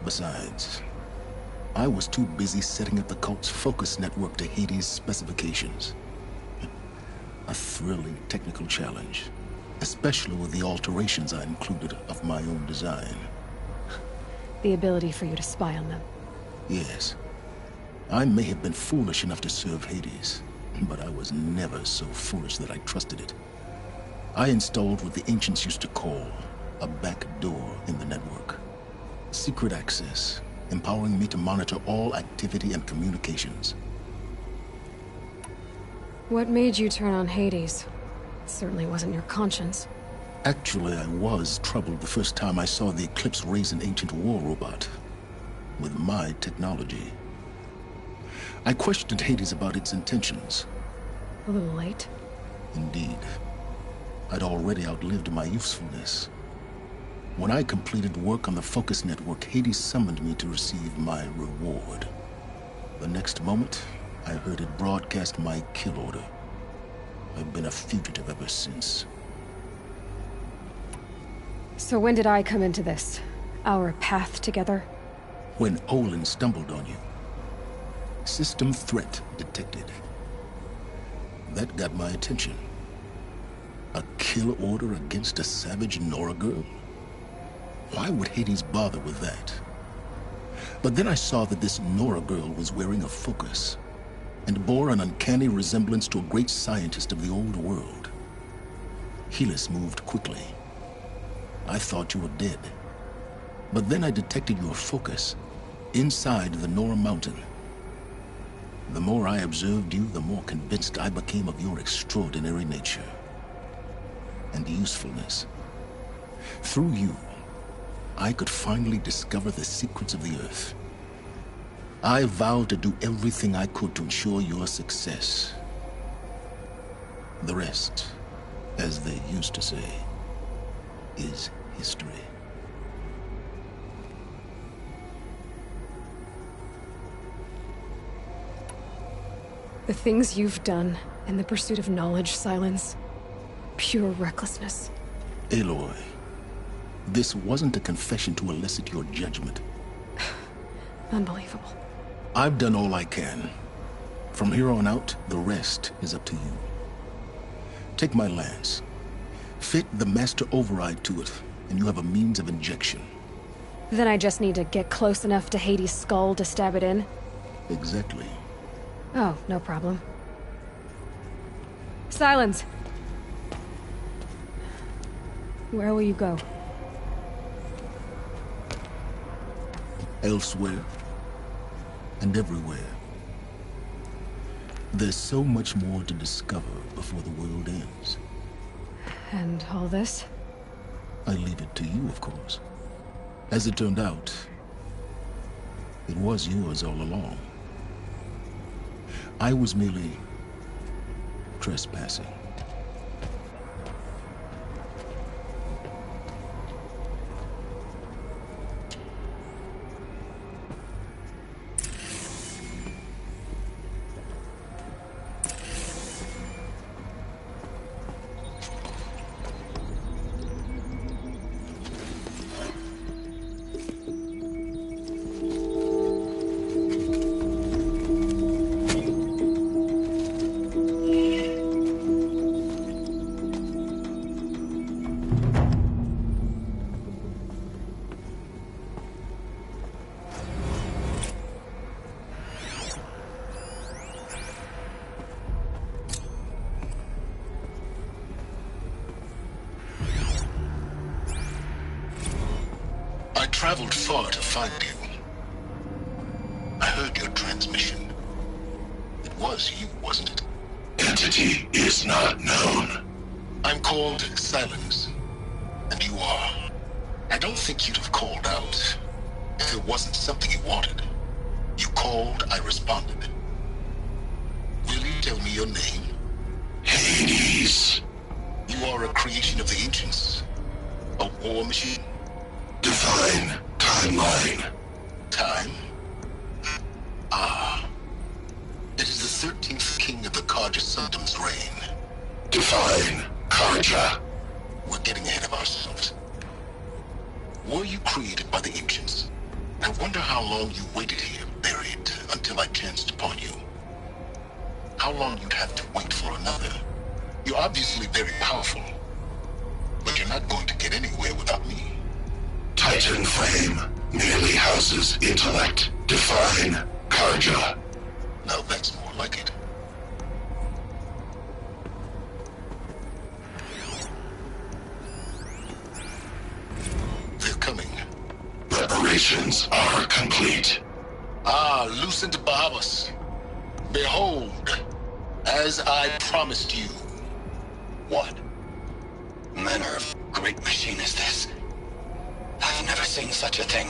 Besides, I was too busy setting up the cult's focus network to Hades' specifications. A thrilling technical challenge, especially with the alterations I included of my own design. The ability for you to spy on them. Yes. I may have been foolish enough to serve Hades, but I was never so foolish that I trusted it. I installed what the ancients used to call a back door in the network. Secret access, empowering me to monitor all activity and communications. What made you turn on Hades? It certainly wasn't your conscience. Actually, I was troubled the first time I saw the Eclipse raise an ancient war robot. With my technology. I questioned Hades about its intentions. A little late. Indeed. I'd already outlived my usefulness. When I completed work on the Focus Network, Hades summoned me to receive my reward. The next moment, I heard it broadcast my kill order. I've been a fugitive ever since. So when did I come into this? Our path together? When Olin stumbled on you. System threat detected. That got my attention. A kill order against a savage Nora girl? Why would Hades bother with that? But then I saw that this Nora girl was wearing a focus, and bore an uncanny resemblance to a great scientist of the old world. Helis moved quickly. I thought you were dead. But then I detected your focus inside the Nora mountain. The more I observed you, the more convinced I became of your extraordinary nature and usefulness. Through you, I could finally discover the secrets of the Earth. I vowed to do everything I could to ensure your success. The rest, as they used to say, is history. The things you've done in the pursuit of knowledge, Silence. Pure recklessness. Aloy, this wasn't a confession to elicit your judgment. Unbelievable. I've done all I can. From here on out, the rest is up to you. Take my lance. Fit the master override to it, and you have a means of injection. Then I just need to get close enough to Hades' skull to stab it in? Exactly. Oh, no problem. Silence! Where will you go? Elsewhere. And everywhere. There's so much more to discover before the world ends. And all this? I leave it to you, of course. As it turned out, it was yours all along. I was merely trespassing. I traveled far to find you. I heard your transmission. It was you, wasn't it? Entity is not known. I'm called Silence, and you are. I don't think you'd have called out if it wasn't something you wanted. You called, I responded. Will you tell me your name? Hades. You are a creation of the ancients. A war machine. Divine timeline. Time? Ah. It is the 13th king of the Carja Sundom's reign. Divine Carja. We're getting ahead of ourselves. Were you created by the ancients? I wonder how long you waited here, buried, until I chanced upon you. How long you'd have to wait for another. You're obviously very powerful, but you're not going to get anywhere without me. Titan Flame merely houses intellect. Divine Carja. Now that's more like it. They're coming. Preparations are complete. Ah, Lucent Bahavas. Behold, as I promised you. What manner of great machine is this? I've never seen such a thing.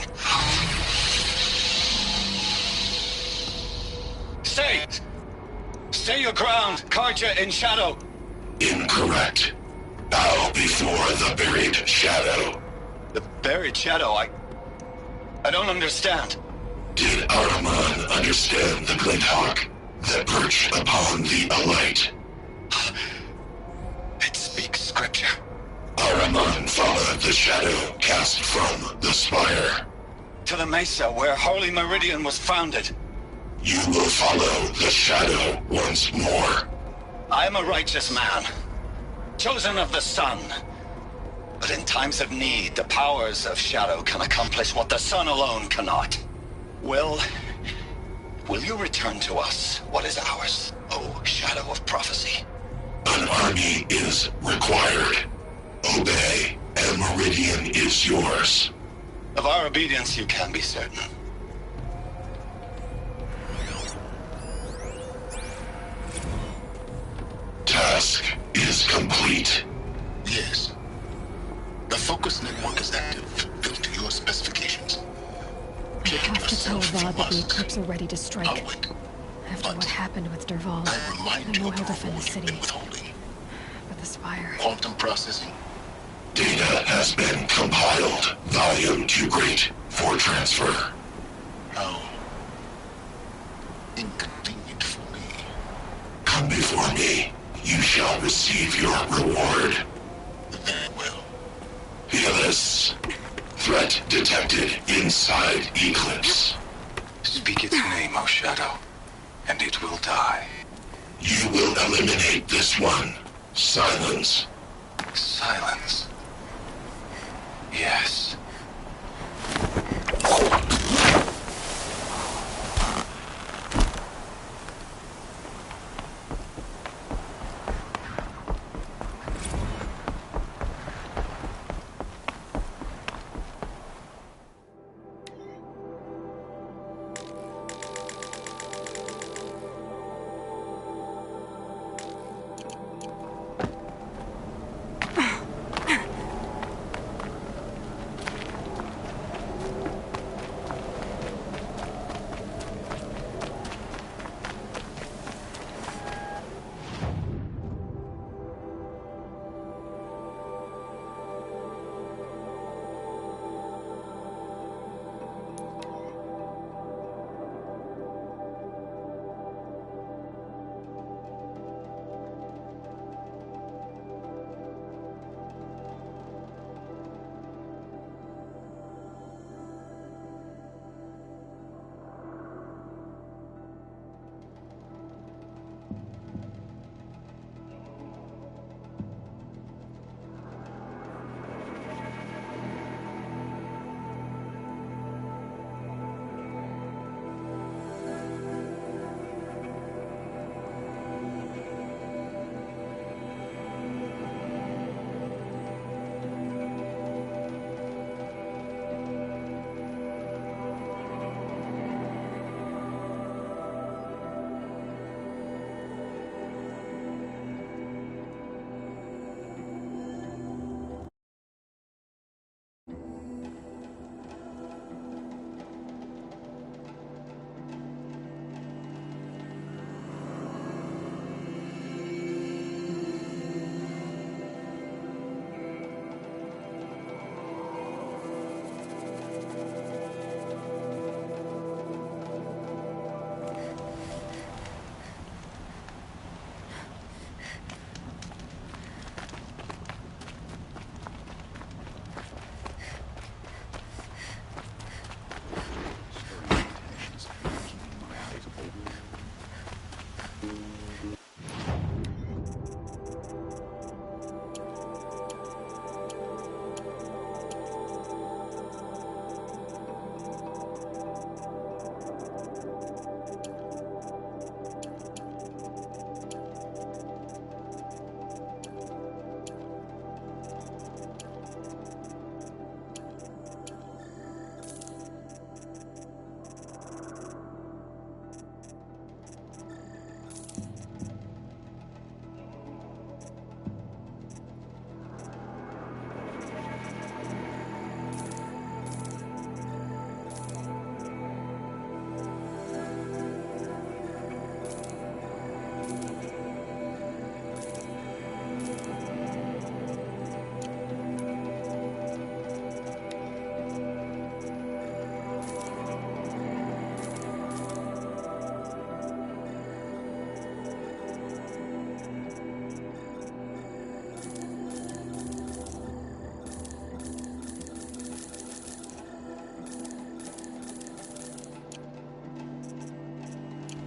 Stay! Stay your ground, Carja in shadow! Incorrect. Bow before the buried shadow. The buried shadow, I don't understand. Did Ahriman understand the Glinthawk that perched upon the Alight? It speaks scripture. Ahriman followed the shadow cast from the spire. To the mesa where Holy Meridian was founded. You will follow the shadow once more. I am a righteous man, chosen of the sun. But in times of need, the powers of shadow can accomplish what the sun alone cannot. Will you return to us what is ours, O Shadow of Prophecy? An army is required. Obey, and Meridian is yours. Of our obedience you can be certain. Task is complete. Yes. The focus network is active, built to your specifications. I Check it have to tell yourself if you Vaughn that the must. Eclipse are ready to strike. I'll wait. After what happened with Dervahl, I remind I you know of he'll the defend the reward you've city. been withholding. But the Spire... Quantum processing. Data has been compiled. Volume too great for transfer. How inconvenient for me. Come before me. You shall receive your reward. Very well. Helis. Threat detected inside Eclipse. Speak its name, O Shadow, and it will die. You will eliminate this one. Silence. Silence. Yes.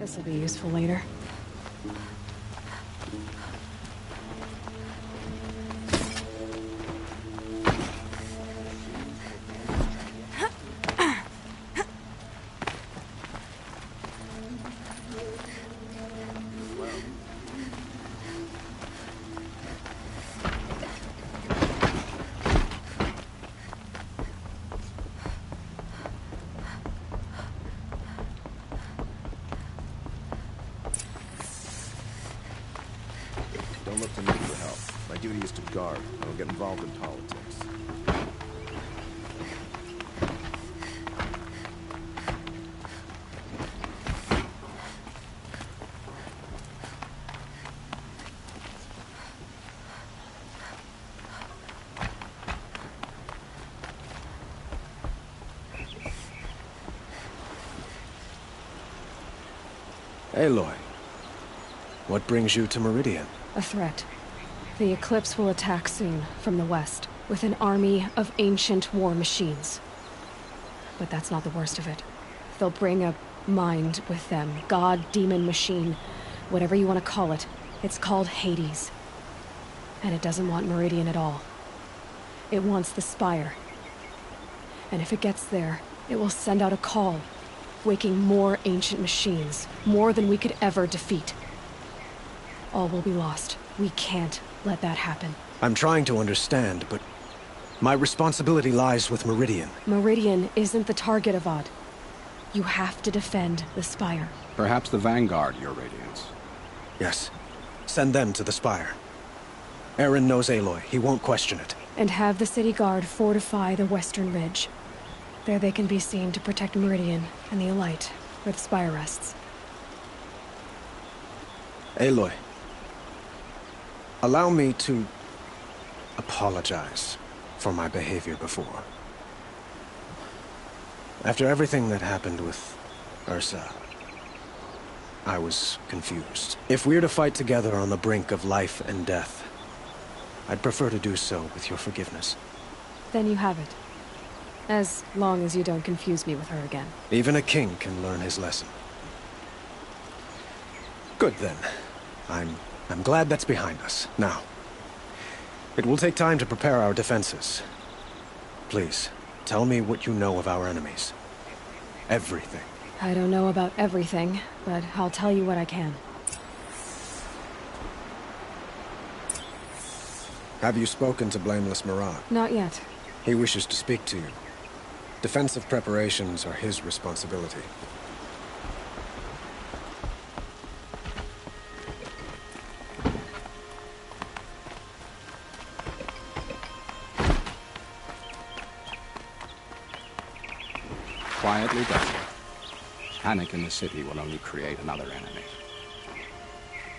This'll be useful later. Don't look to me for help. My duty is to guard. I don't get involved in politics. Aloy, what brings you to Meridian? A threat. The Eclipse will attack soon, from the west, with an army of ancient war machines. But that's not the worst of it. They'll bring a mind with them. God, demon, machine. Whatever you want to call it. It's called Hades. And it doesn't want Meridian at all. It wants the Spire. And if it gets there, it will send out a call, waking more ancient machines, more than we could ever defeat. All will be lost. We can't let that happen. I'm trying to understand, but my responsibility lies with Meridian. Meridian isn't the target, Avad. You have to defend the Spire. Perhaps the Vanguard, Your Radiance. Yes. Send them to the Spire. Eren knows Aloy. He won't question it. And have the City Guard fortify the Western Ridge. There they can be seen to protect Meridian and the Elite, where the Spire rests. Aloy, allow me to apologize for my behavior before. After everything that happened with Ursa, I was confused. If we're to fight together on the brink of life and death, I'd prefer to do so with your forgiveness. Then you have it. As long as you don't confuse me with her again. Even a king can learn his lesson. Good then. I'm glad that's behind us. Now, it will take time to prepare our defenses. Please, tell me what you know of our enemies. Everything. I don't know about everything, but I'll tell you what I can. Have you spoken to Blameless Marad? Not yet. He wishes to speak to you. Defensive preparations are his responsibility. Quietly done. Panic in the city will only create another enemy.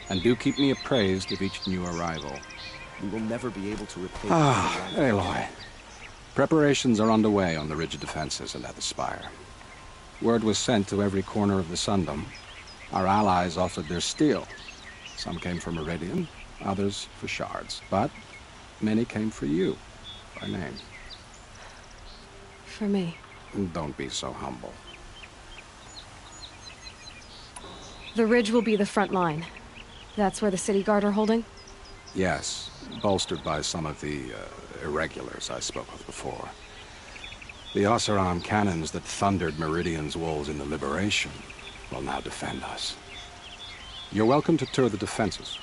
And do keep me appraised of each new arrival. We will never be able to replace... Aloy. Preparations are underway on the ridge of defenses and at the Spire. Word was sent to every corner of the Sundom. Our allies offered their steel. Some came for Meridian, others for shards. But many came for you, by name. For me. Don't be so humble. The ridge will be the front line. That's where the City Guard are holding? Yes, bolstered by some of the irregulars I spoke of before. The Oseram cannons that thundered Meridian's walls in the Liberation will now defend us. You're welcome to tour the defenses.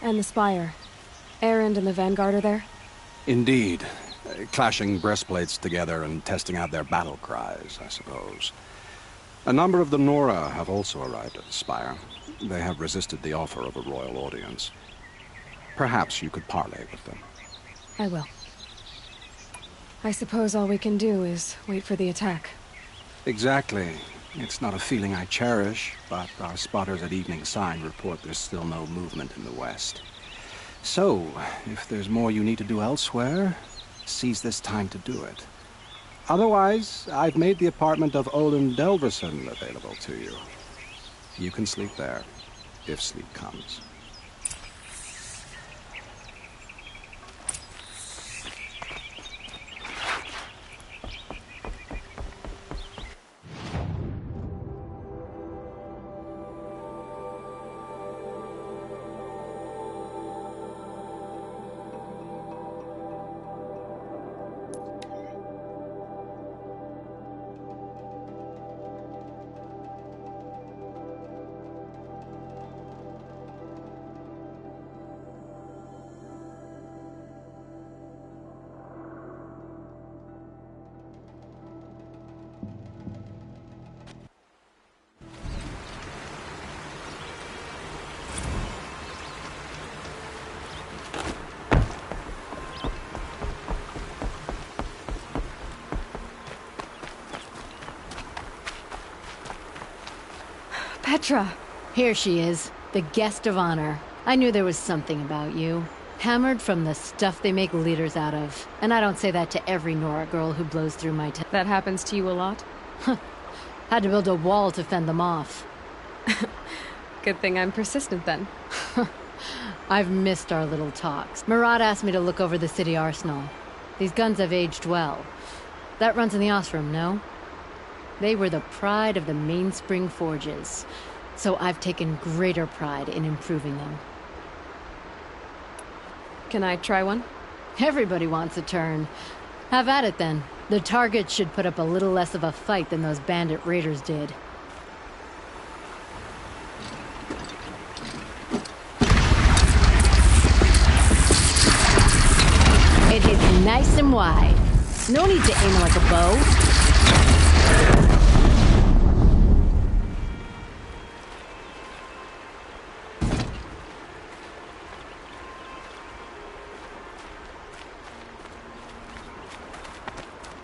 And the Spire. Erend and the Vanguard are there? Indeed. Clashing breastplates together and testing out their battle cries, I suppose. A number of the Nora have also arrived at the Spire. They have resisted the offer of a royal audience. Perhaps you could parley with them. I will. I suppose all we can do is wait for the attack. Exactly. It's not a feeling I cherish, but our spotters at Evening Sign report there's still no movement in the west. So, if there's more you need to do elsewhere, seize this time to do it. Otherwise, I've made the apartment of Olin Delverson available to you. You can sleep there, if sleep comes. Petra! Here she is, the guest of honor. I knew there was something about you. Hammered from the stuff they make leaders out of. And I don't say that to every Nora girl who blows through my That happens to you a lot? Had to build a wall to fend them off. Good thing I'm persistent then. I've missed our little talks. Murad asked me to look over the city arsenal. These guns have aged well. That runs in the Osram, no? They were the pride of the Mainspring Forges. So I've taken greater pride in improving them. Can I try one? Everybody wants a turn. Have at it then. The target should put up a little less of a fight than those bandit raiders did. It hits nice and wide. No need to aim like a bow.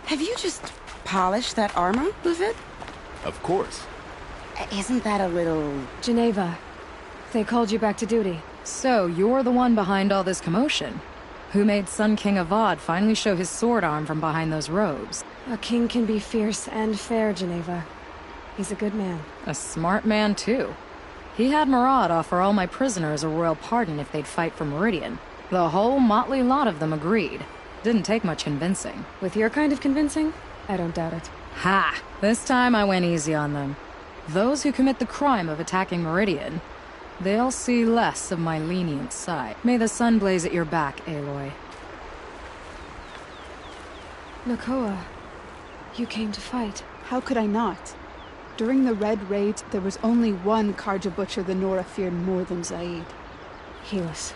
Have you just polished that armor, Luvid? Of course. Isn't that a little... Geneva. They called you back to duty. So, you're the one behind all this commotion. Who made Sun King Avad finally show his sword arm from behind those robes? A king can be fierce and fair, Geneva. He's a good man. A smart man, too. He had Murad offer all my prisoners a royal pardon if they'd fight for Meridian. The whole motley lot of them agreed. Didn't take much convincing. With your kind of convincing, I don't doubt it. Ha! This time I went easy on them. Those who commit the crime of attacking Meridian, they'll see less of my lenient side. May the sun blaze at your back, Aloy. Nakoa, you came to fight. How could I not? During the Red Raid, there was only one Karja Butcher the Nora feared more than Zaid. Helis.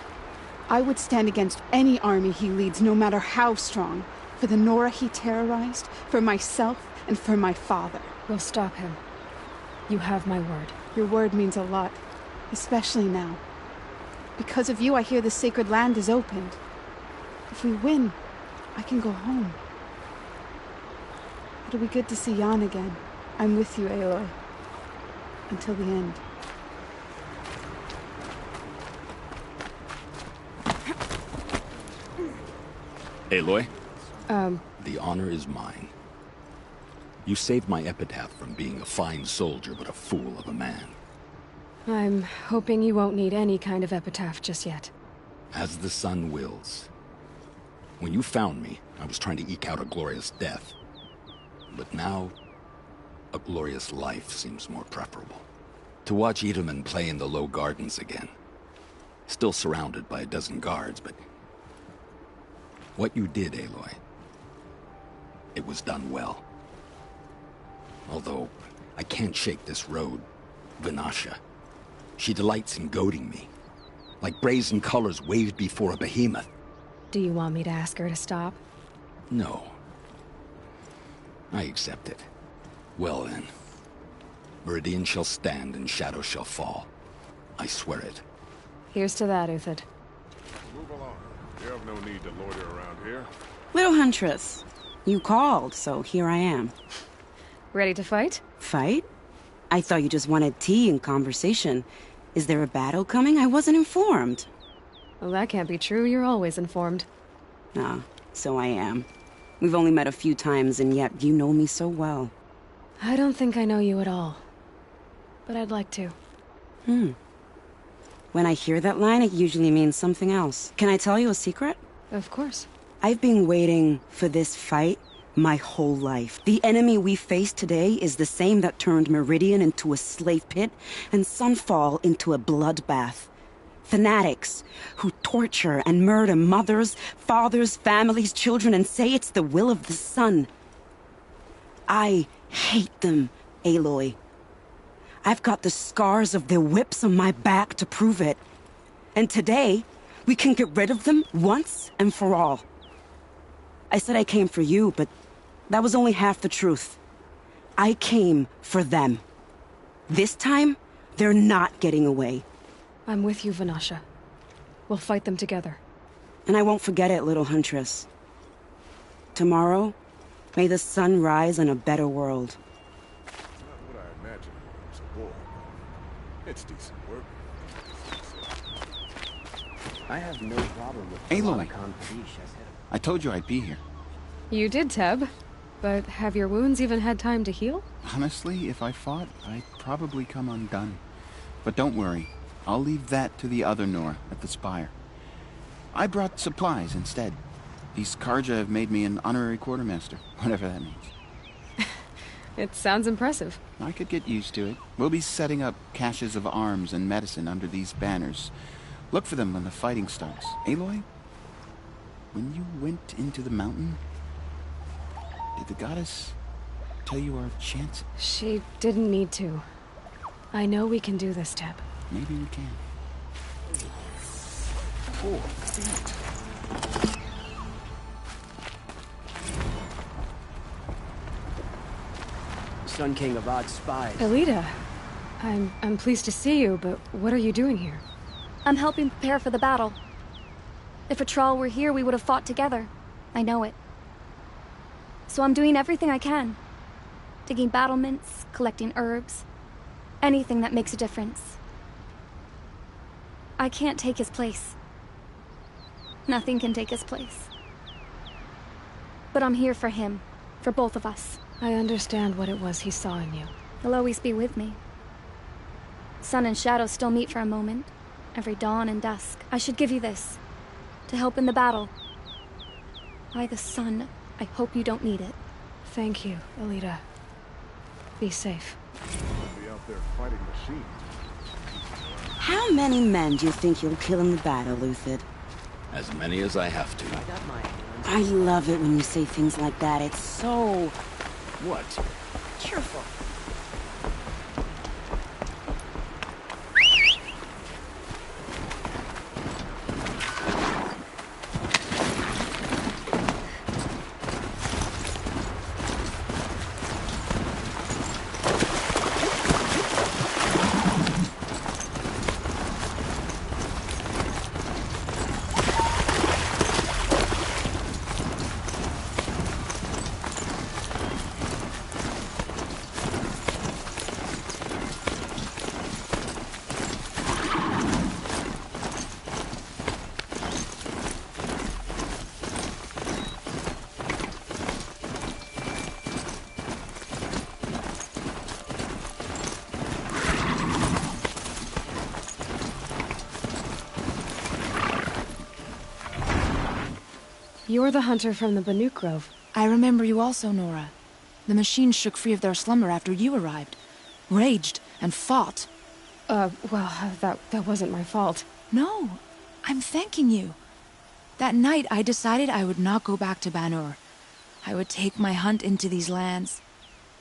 I would stand against any army he leads, no matter how strong. For the Nora he terrorized, for myself, and for my father. We'll stop him. You have my word. Your word means a lot, especially now. Because of you, I hear the sacred land is opened. If we win, I can go home. It'll be good to see Jan again. I'm with you, Aloy. Until the end. Aloy? The honor is mine. You saved my epitaph from being a fine soldier, but a fool of a man. I'm hoping you won't need any kind of epitaph just yet. As the sun wills. When you found me, I was trying to eke out a glorious death. But now, a glorious life seems more preferable. To watch Itamen play in the low gardens again. Still surrounded by a dozen guards, but... what you did, Aloy, it was done well. Although, I can't shake this road, Vanasha. She delights in goading me. Like brazen colors waved before a behemoth. Do you want me to ask her to stop? No. I accept it. Well then. Meridian shall stand and shadow shall fall. I swear it. Here's to that, Uthid. Move along. You have no need to loiter around here. Little Huntress, you called, so here I am. Ready to fight? Fight? I thought you just wanted tea and conversation. Is there a battle coming? I wasn't informed. Well, that can't be true. You're always informed. Ah, so I am. We've only met a few times, and yet you know me so well. I don't think I know you at all. But I'd like to. When I hear that line, it usually means something else. Can I tell you a secret? Of course. I've been waiting for this fight my whole life. The enemy we face today is the same that turned Meridian into a slave pit and Sunfall into a bloodbath. Fanatics who torture and murder mothers, fathers, families, children, and say it's the will of the sun. I hate them, Aloy. I've got the scars of their whips on my back to prove it. And today, we can get rid of them once and for all. I said I came for you, but that was only half the truth. I came for them. This time, they're not getting away. I'm with you, Vanasha. We'll fight them together. And I won't forget it, little Huntress. Tomorrow, may the sun rise in a better world. Not what I imagined when I was a boy. It's decent work. I have no problem with Aloy, I told you I'd be here. You did, Teb. But have your wounds even had time to heal? Honestly, if I fought, I'd probably come undone. But don't worry. I'll leave that to the other Nora at the Spire. I brought supplies instead. These Karja have made me an honorary quartermaster, whatever that means. It sounds impressive. I could get used to it. We'll be setting up caches of arms and medicine under these banners. Look for them when the fighting starts. Aloy, when you went into the mountain, did the goddess tell you our chance? She didn't need to. I know we can do this, Teb. Maybe we can. Sun King Avad's spies. Elita, I'm pleased to see you, but what are you doing here? I'm helping prepare for the battle. If Atral were here, we would have fought together. I know it. So I'm doing everything I can. Digging battlements, collecting herbs. Anything that makes a difference. I can't take his place. Nothing can take his place. But I'm here for him. For both of us. I understand what it was he saw in you. He'll always be with me. Sun and shadow still meet for a moment. Every dawn and dusk. I should give you this. To help in the battle. By the sun, I hope you don't need it. Thank you, Elita. Be safe. Be out there fighting machines. How many men do you think you'll kill in the battle, Lucid? As many as I have to. I love it when you say things like that. It's so... What? cheerful. You're the hunter from the Banuk Grove. I remember you also, Nora. The machines shook free of their slumber after you arrived. Raged and fought. That wasn't my fault. No, I'm thanking you. That night, I decided I would not go back to Banur. I would take my hunt into these lands.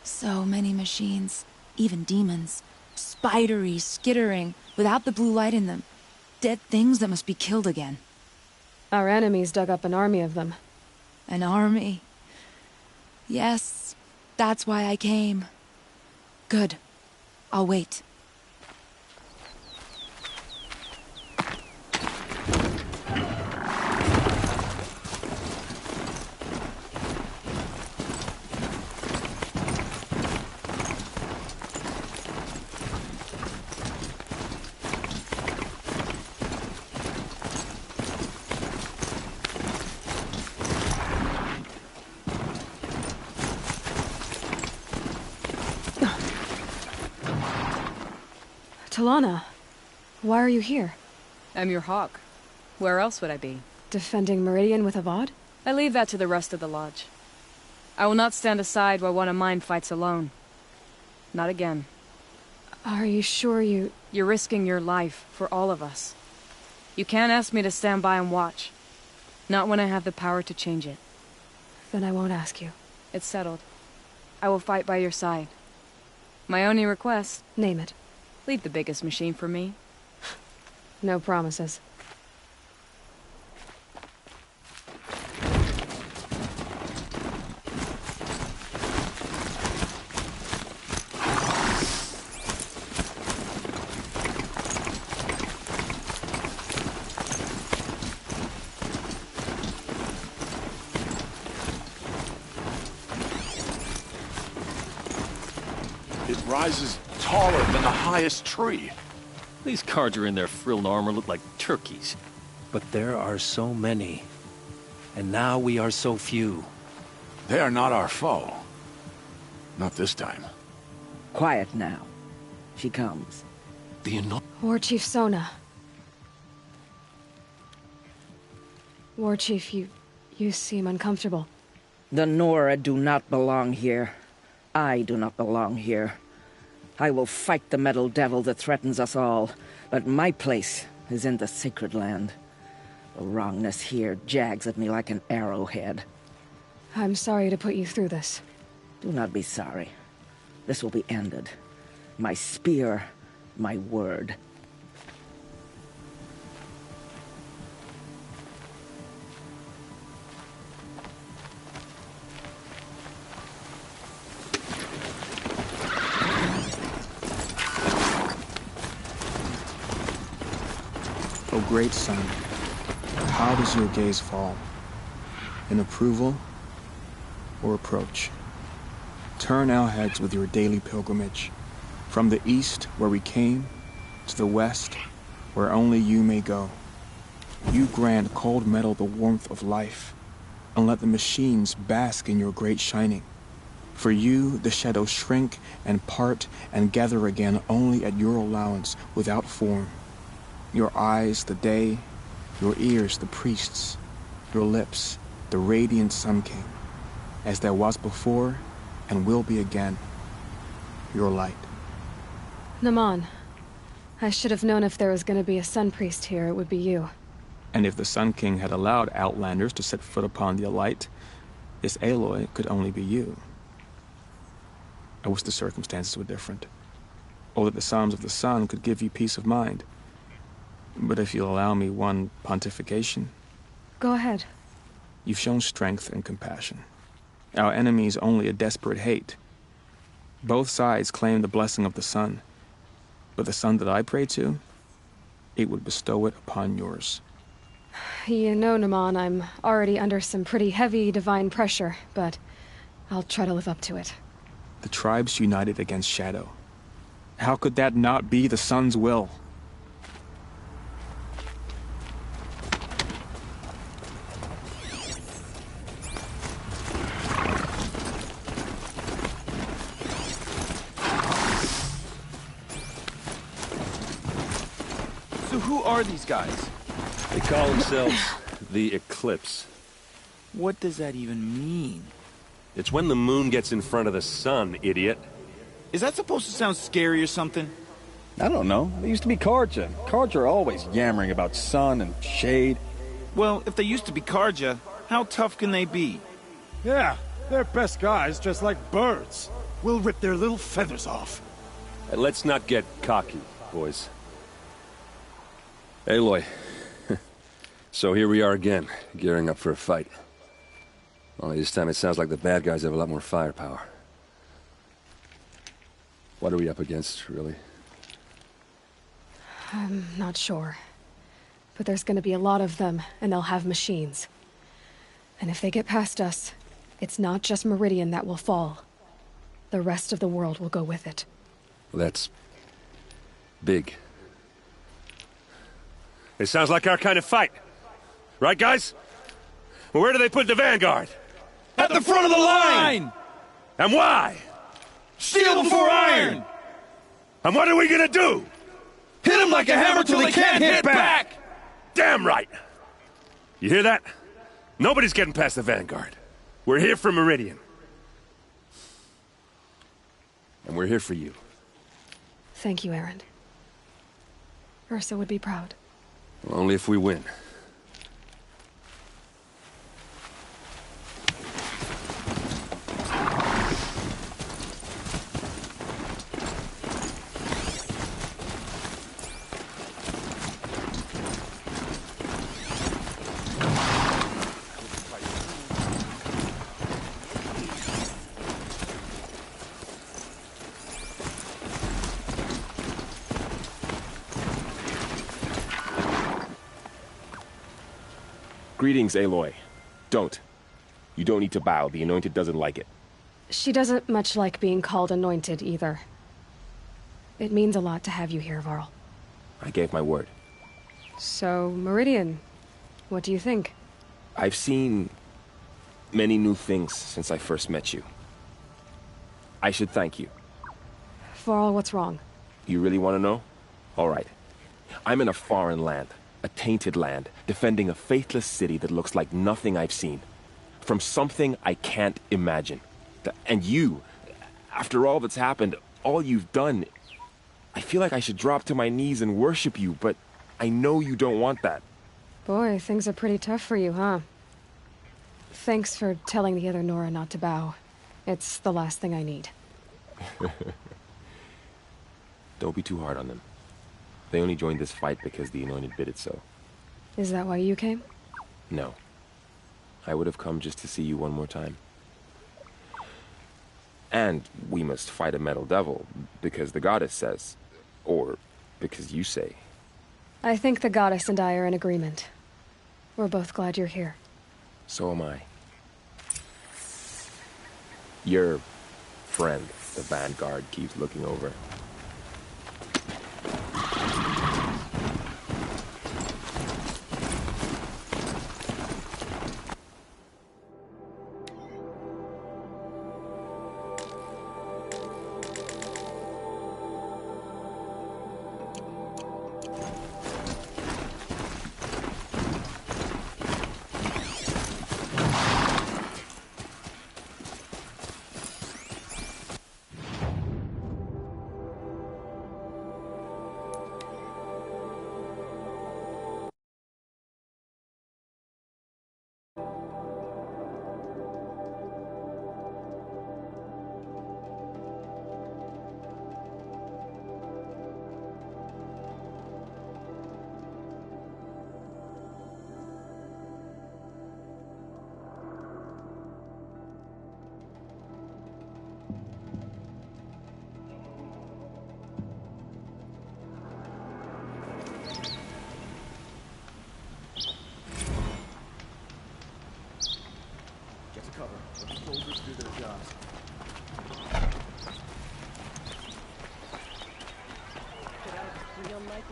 So many machines, even demons. Spidery, skittering, without the blue light in them. Dead things that must be killed again. Our enemies dug up an army of them. An army? Yes, that's why I came. Good. I'll wait. Talana, why are you here? I'm your hawk. Where else would I be? Defending Meridian with Avad? I leave that to the rest of the Lodge. I will not stand aside while one of mine fights alone. Not again. Are you sure you... You're risking your life for all of us. You can't ask me to stand by and watch. Not when I have the power to change it. Then I won't ask you. It's settled. I will fight by your side. My only request... Name it. Leave the biggest machine for me. No promises. It rises taller than the highest tree. These Carja in their frilled armor look like turkeys. But there are so many. And now we are so few. They are not our foe. Not this time. Quiet now. She comes. War Chief Sona. War Chief, you seem uncomfortable. The Nora do not belong here. I do not belong here. I will fight the metal devil that threatens us all, but my place is in the sacred land. The wrongness here jags at me like an arrowhead. I'm sorry to put you through this. Do not be sorry. This will be ended. My spear, my word. O great sun, how does your gaze fall? In approval or approach? Turn our heads with your daily pilgrimage, from the east, where we came, to the west, where only you may go. You grant cold metal the warmth of life, and let the machines bask in your great shining. For you, the shadows shrink and part and gather again only at your allowance, without form. Your eyes, the day, your ears, the priests, your lips, the radiant Sun King, as there was before and will be again, your light. Naman, I should have known if there was going to be a Sun Priest here, it would be you. And if the Sun King had allowed Outlanders to set foot upon the light, this Aloy could only be you. I wish the circumstances were different, or that the Psalms of the Sun could give you peace of mind. But if you'll allow me one pontification... Go ahead. You've shown strength and compassion. Our enemies only a desperate hate. Both sides claim the blessing of the sun. But the sun that I pray to, it would bestow it upon yours. You know, Naman, I'm already under some pretty heavy divine pressure, but I'll try to live up to it. The tribes united against Shadow. How could that not be the sun's will? Who are these guys? They call themselves the Eclipse. What does that even mean? It's when the moon gets in front of the sun, idiot. Is that supposed to sound scary or something? I don't know. They used to be Carja. Carja are always yammering about sun and shade. Well, if they used to be Carja, how tough can they be? Yeah, they're best guys just like birds. We'll rip their little feathers off. Let's not get cocky, boys. Aloy. So here we are again, gearing up for a fight. Only this time it sounds like the bad guys have a lot more firepower. What are we up against, really? I'm not sure. But there's gonna be a lot of them, and they'll have machines. And if they get past us, it's not just Meridian that will fall. The rest of the world will go with it. Well, that's... big. It sounds like our kind of fight. Right, guys? Well, where do they put the Vanguard? At the front of the line! And why? Steel before iron! And what are we gonna do? Hit them like a hammer till they can't hit back! Damn right! You hear that? Nobody's getting past the Vanguard. We're here for Meridian. And we're here for you. Thank you, Erend. Ursa would be proud. Well, only if we win. Greetings, Aloy. Don't. You don't need to bow. The Anointed doesn't like it. She doesn't much like being called Anointed, either. It means a lot to have you here, Varl. I gave my word. So, Meridian, what do you think? I've seen many new things since I first met you. I should thank you. For all what's wrong. You really want to know? All right. I'm in a foreign land, a tainted land, defending a faithless city that looks like nothing I've seen. From something I can't imagine. And you, after all that's happened, all you've done, I feel like I should drop to my knees and worship you, but I know you don't want that. Boy, things are pretty tough for you, huh? Thanks for telling the other Nora not to bow. It's the last thing I need. Don't be too hard on them. They only joined this fight because the Anointed bid it so. Is that why you came? No. I would have come just to see you one more time. And we must fight a metal devil, because the goddess says. Or because you say. I think the goddess and I are in agreement. We're both glad you're here. So am I. Your friend, the Vanguard, keeps looking over.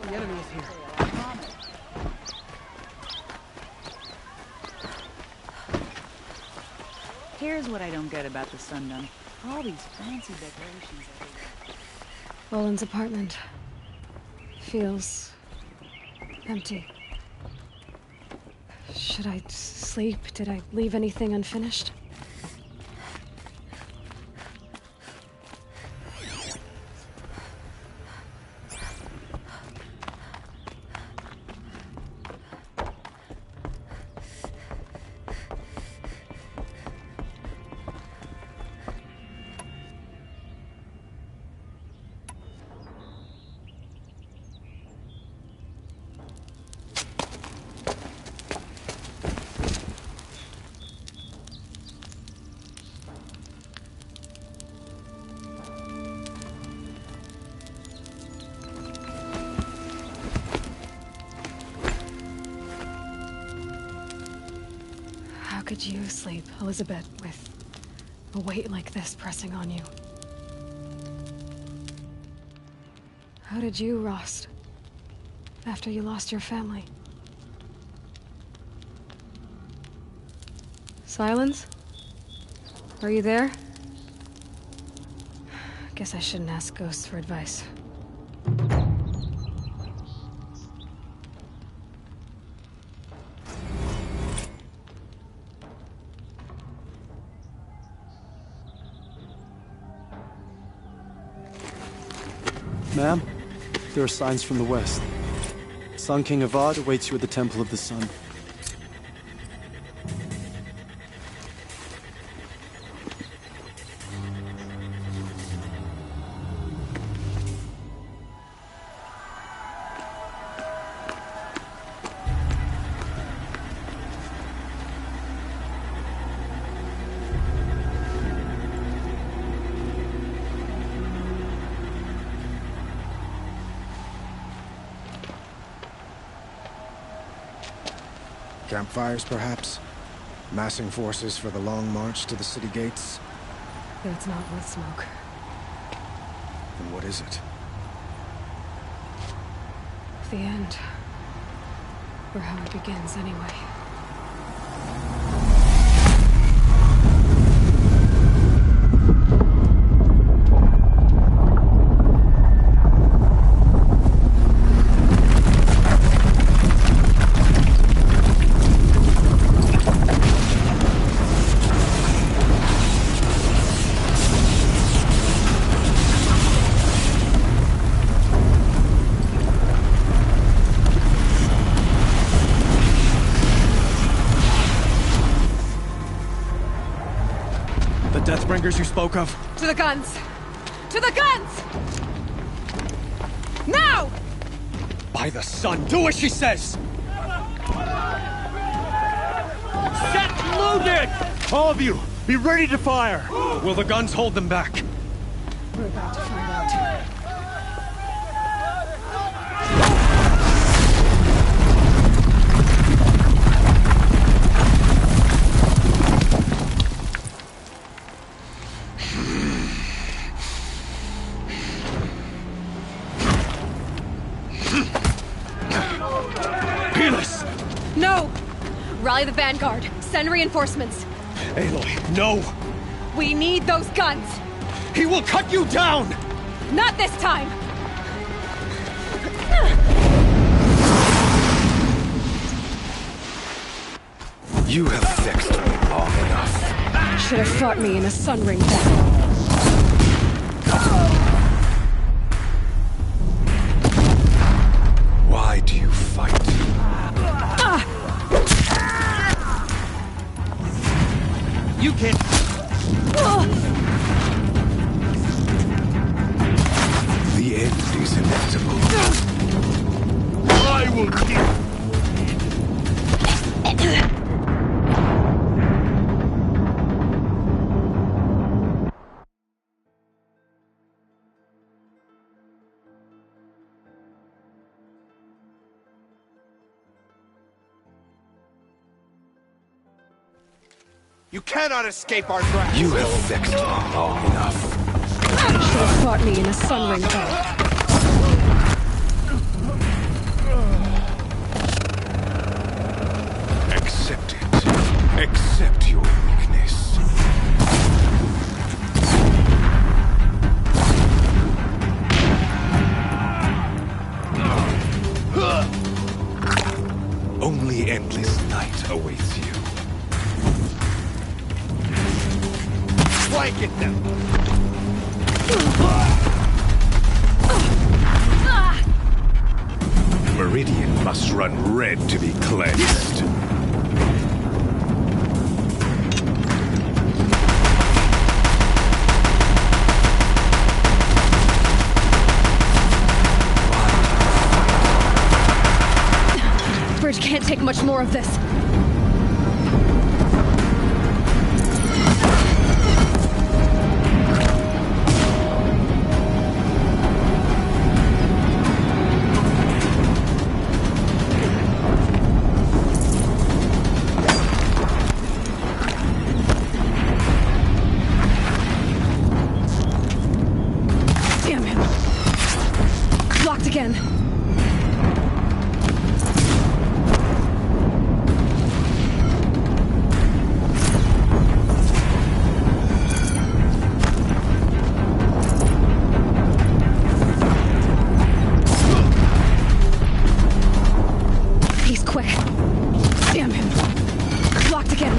The enemy is here. Here's what I don't get about the Sundom. All these fancy decorations everywhere. Roland's apartment feels empty. Should I sleep? Did I leave anything unfinished? How could you sleep, Elizabeth, with a weight like this pressing on you? How did you, Rost, after you lost your family? Silence? Are you there? Guess I shouldn't ask ghosts for advice. Ma'am, there are signs from the west. Sun King Avad awaits you at the Temple of the Sun. Campfires, perhaps? Massing forces for the long march to the city gates? It's not with smoke. Then what is it? the end. Or how it begins, anyway. Deathbringers you spoke of? To the guns! To the guns! Now! By the sun, do as she says! Set loaded! All of you, be ready to fire! Will the guns hold them back? We're about to find out. No! Rally the Vanguard. Send reinforcements. Aloy, no! We need those guns! He will cut you down! Not this time! You have vexed me long enough. Should have fought me in a Sun Ring battle. Why do you fight? You can't... The end is inevitable. I will kill... You cannot escape our grasp! You have vexed me long enough. Should have fought me in a Sun Ring battle. Accept it. Accept your weakness. Only endless night awaits you. Blanket them! Meridian must run red to be cleansed. Bridge can't take much more of this. Damn him. Locked again. He's quick. Damn him. Locked again.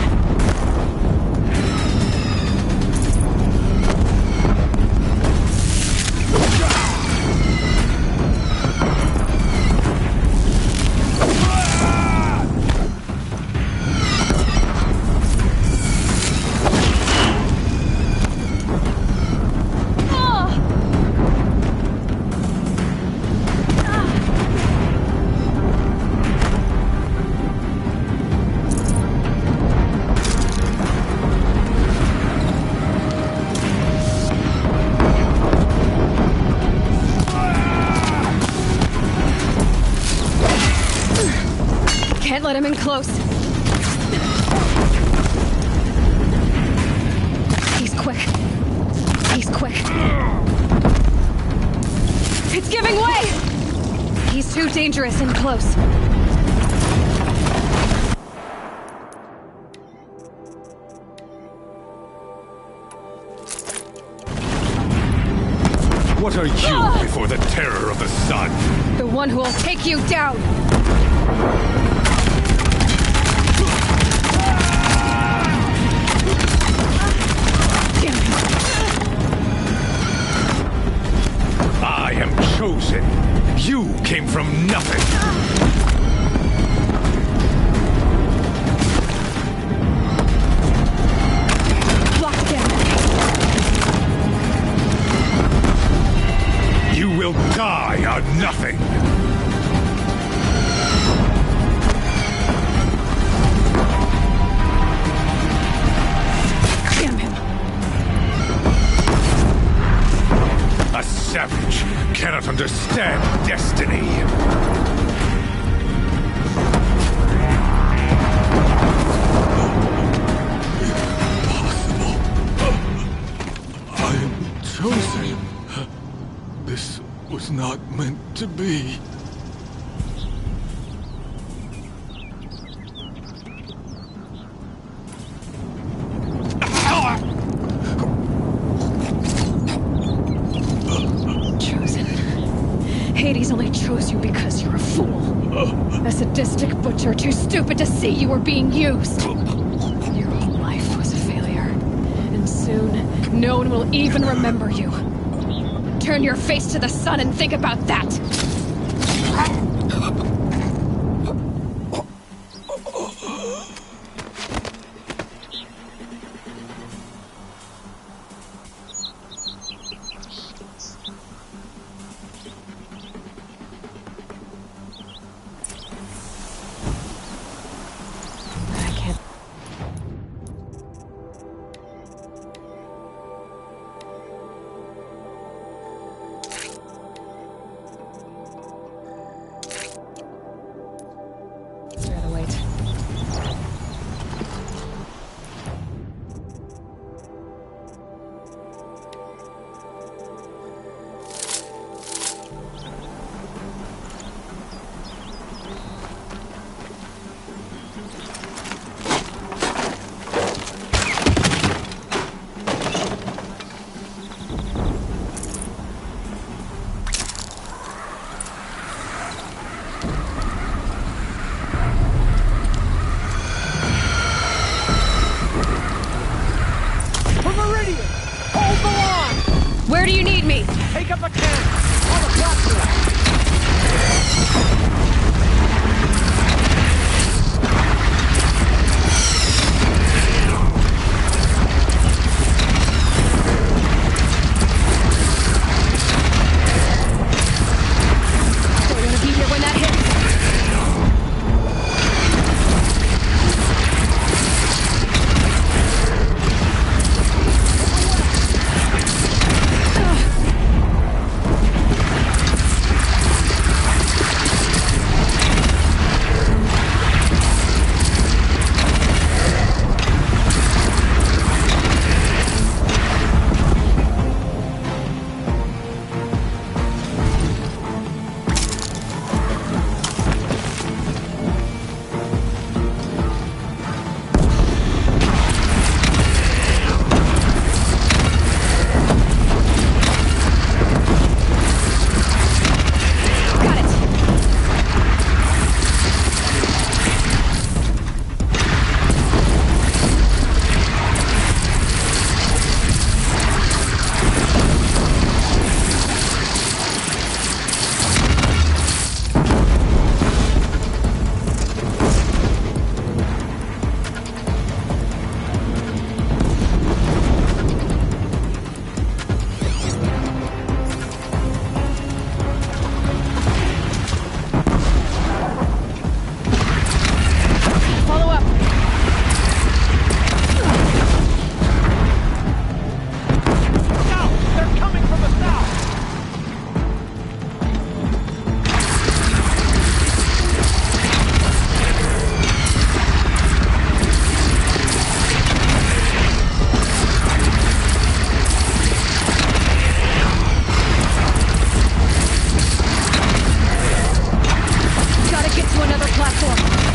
Can't let him in close. He's quick. He's quick. It's giving way! He's too dangerous in close. What are you before the terror of the sun? The one who will take you down! I am chosen. You came from nothing. Blocked him! You will die on nothing. Damn him! A savage cannot understand destiny. I am chosen. This was not meant to be. Chosen. Hades only chose you because you're a fool. A sadistic butcher too stupid to see you were being used. Your whole life was a failure. And soon, no one will even remember you. Turn your face to the sun and think about that! Bear the weight. For Meridian! Hold the line! Where do you need me? Take up a camp on the platform! They're gonna be here when that hits. to another platform.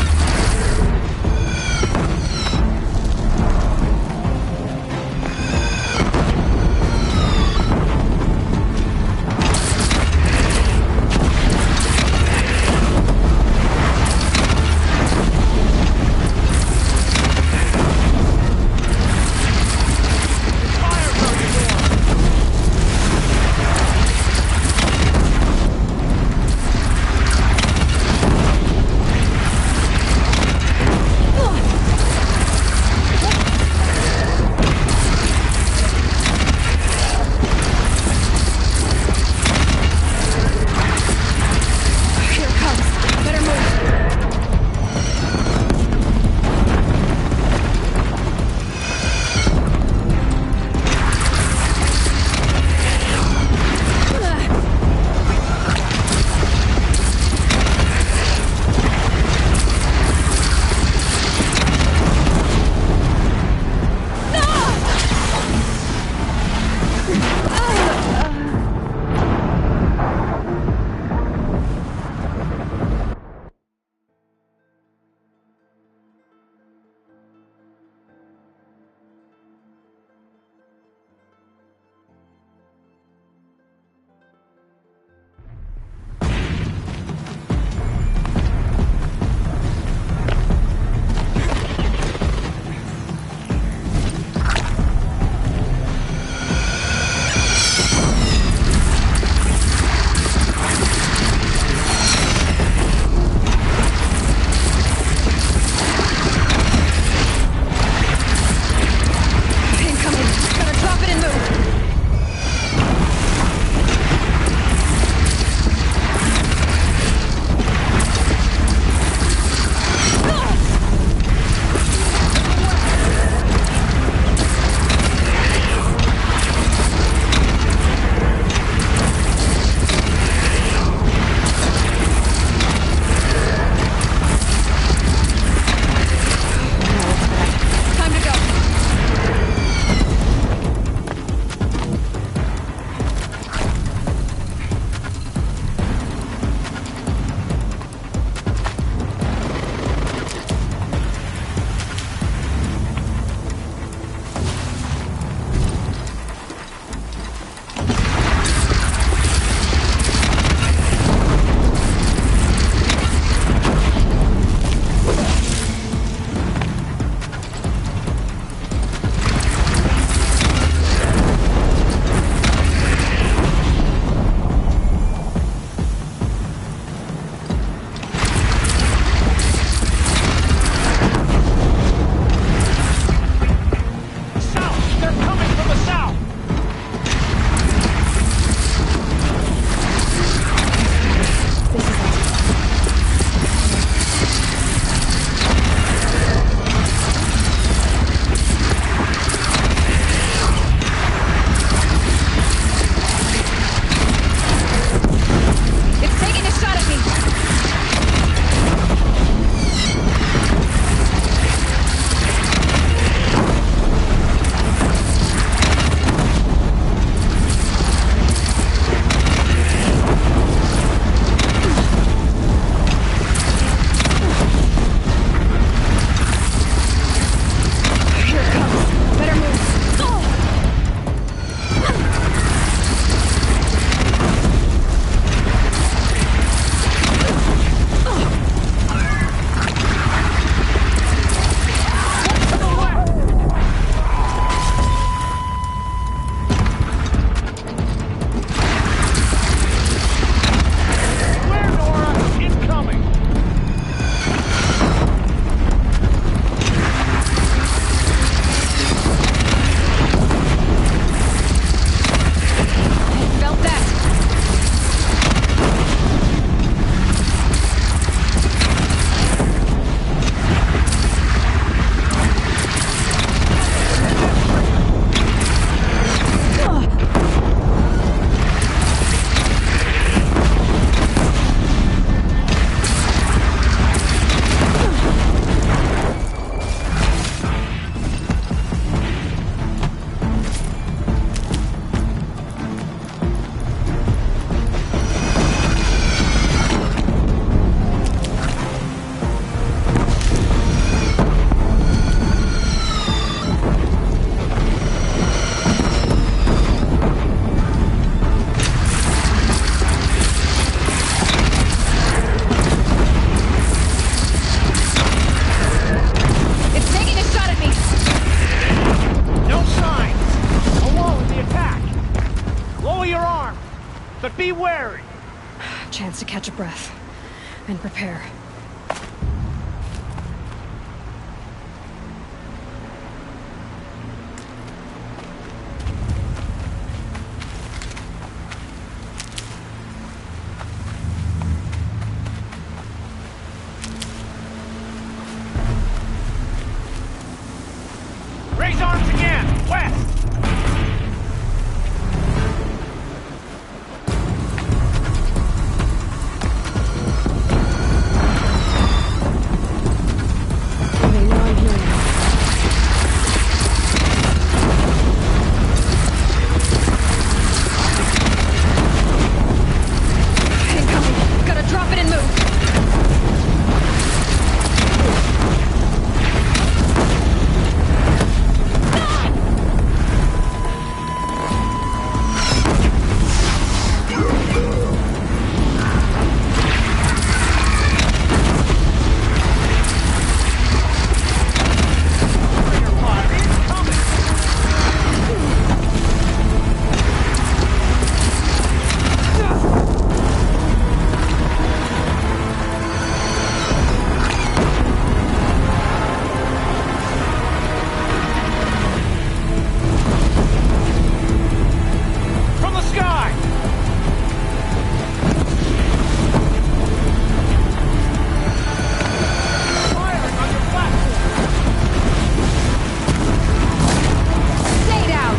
chance to catch a breath and prepare. Raise arms again! West! Incoming! Gotta drop it and move! From the sky! Firing on your platform! Stay down!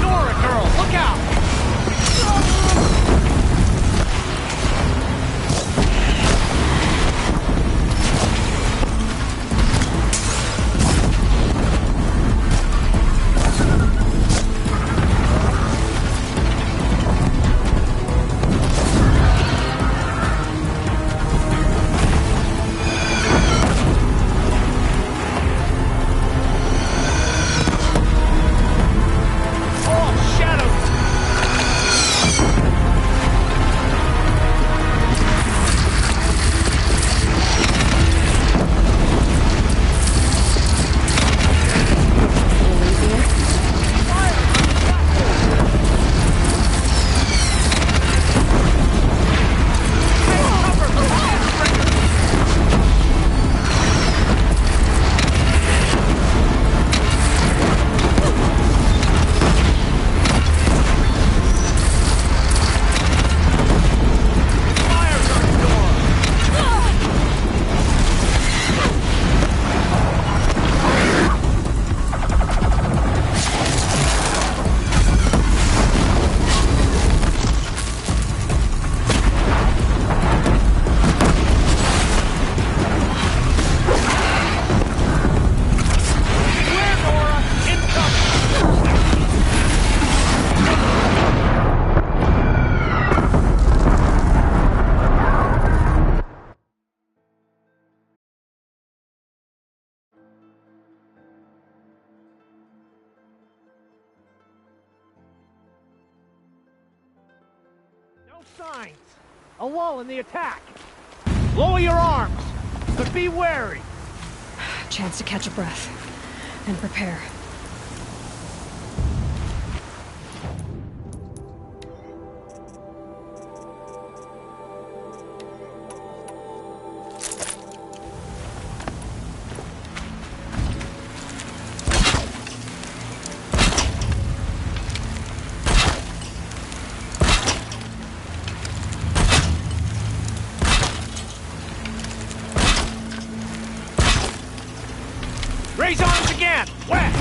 Nora, girl, look out! Oh, shadows! Where, Nora? Incoming! No signs. A lull in the attack. Lower your arms, but be wary. Chance to catch a breath and prepare. Raise arms again! West!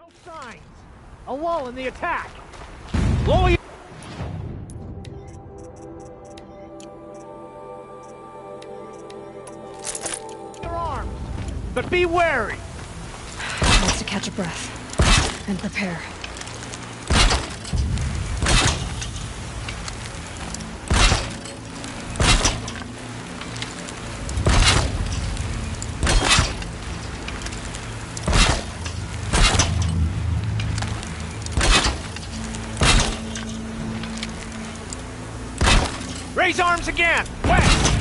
No signs. A lull in the attack. Lower your arms, but be wary. Wants to catch a breath and prepare. Raise arms again! West!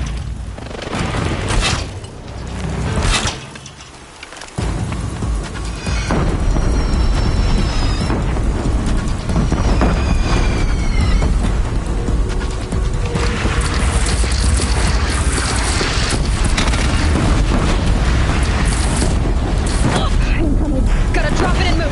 Gotta drop it and move!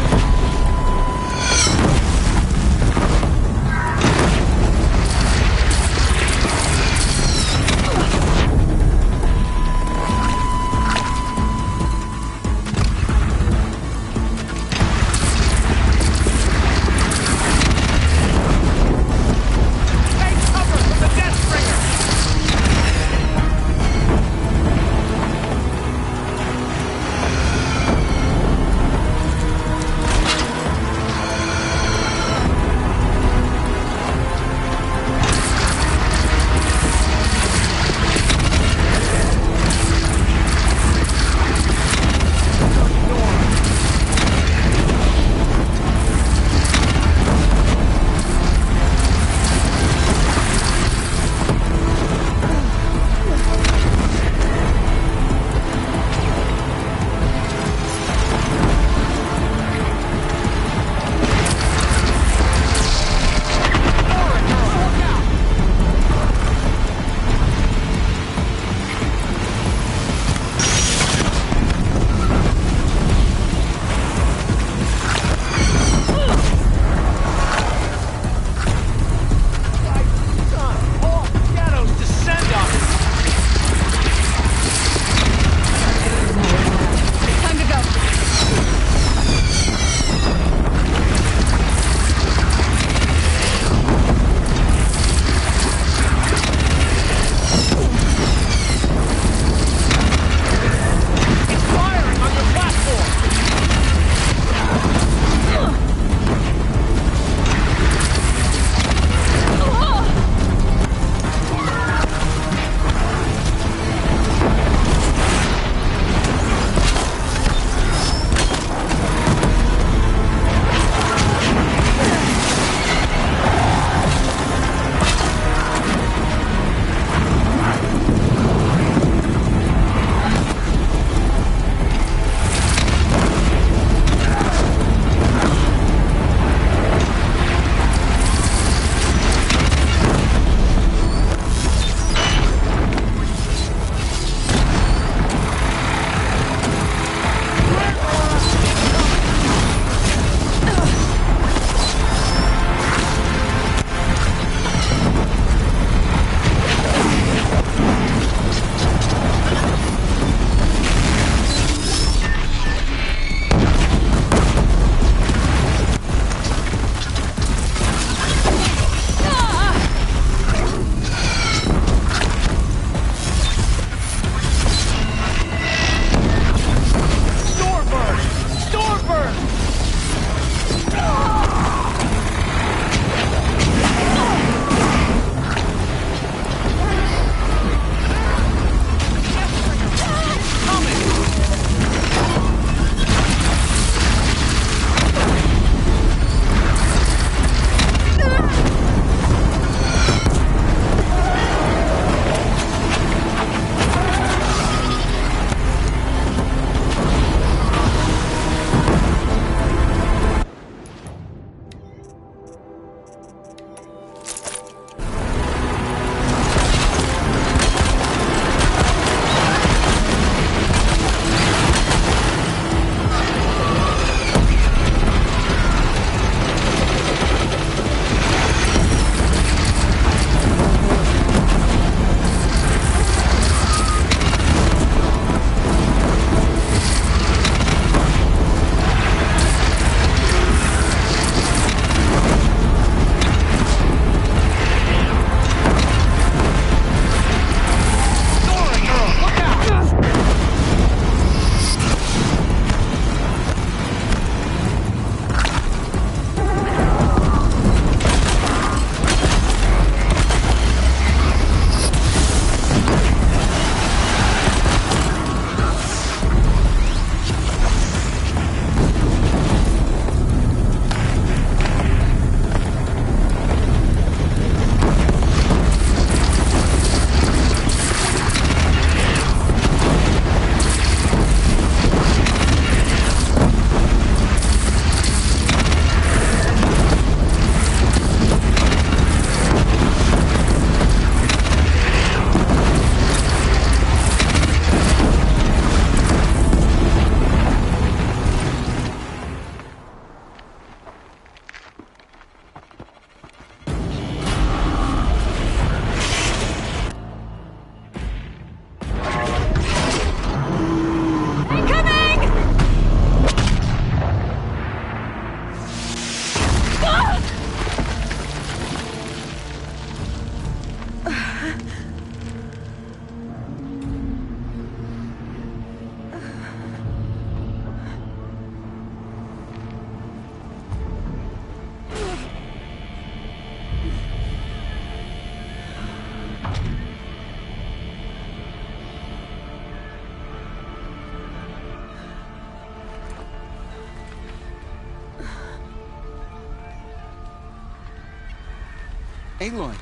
Aloy!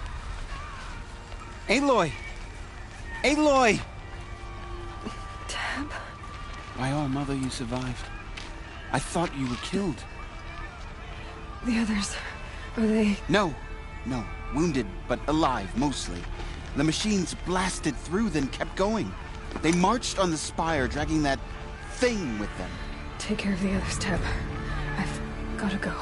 Aloy! Aloy! Tab? By all mother, you survived. I thought you were killed. The others, are they... No. Wounded, but alive, mostly. The machines blasted through, then kept going. They marched on the spire, dragging that thing with them. Take care of the others, Tab. I've gotta go.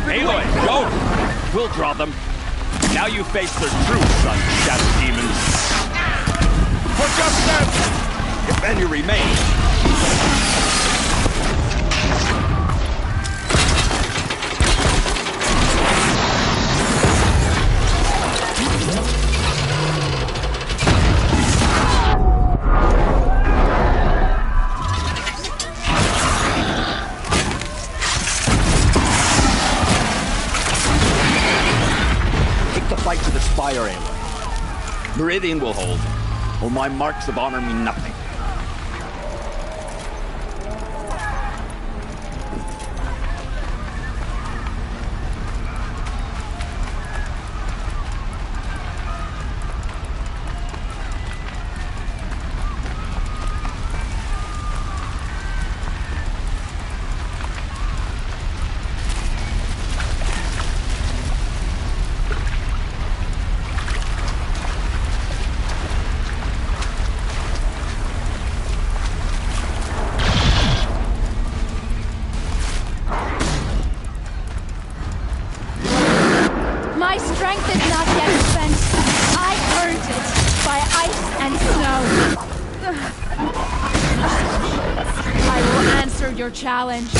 Aloy, go! We'll draw them. Now you face their true son, Shadow Demons. For justice! If any remain. Fight to the spire, Aloy. Meridian will hold, or my marks of honor mean nothing. My strength is not yet spent. I earned it by ice and snow. I will answer your challenge.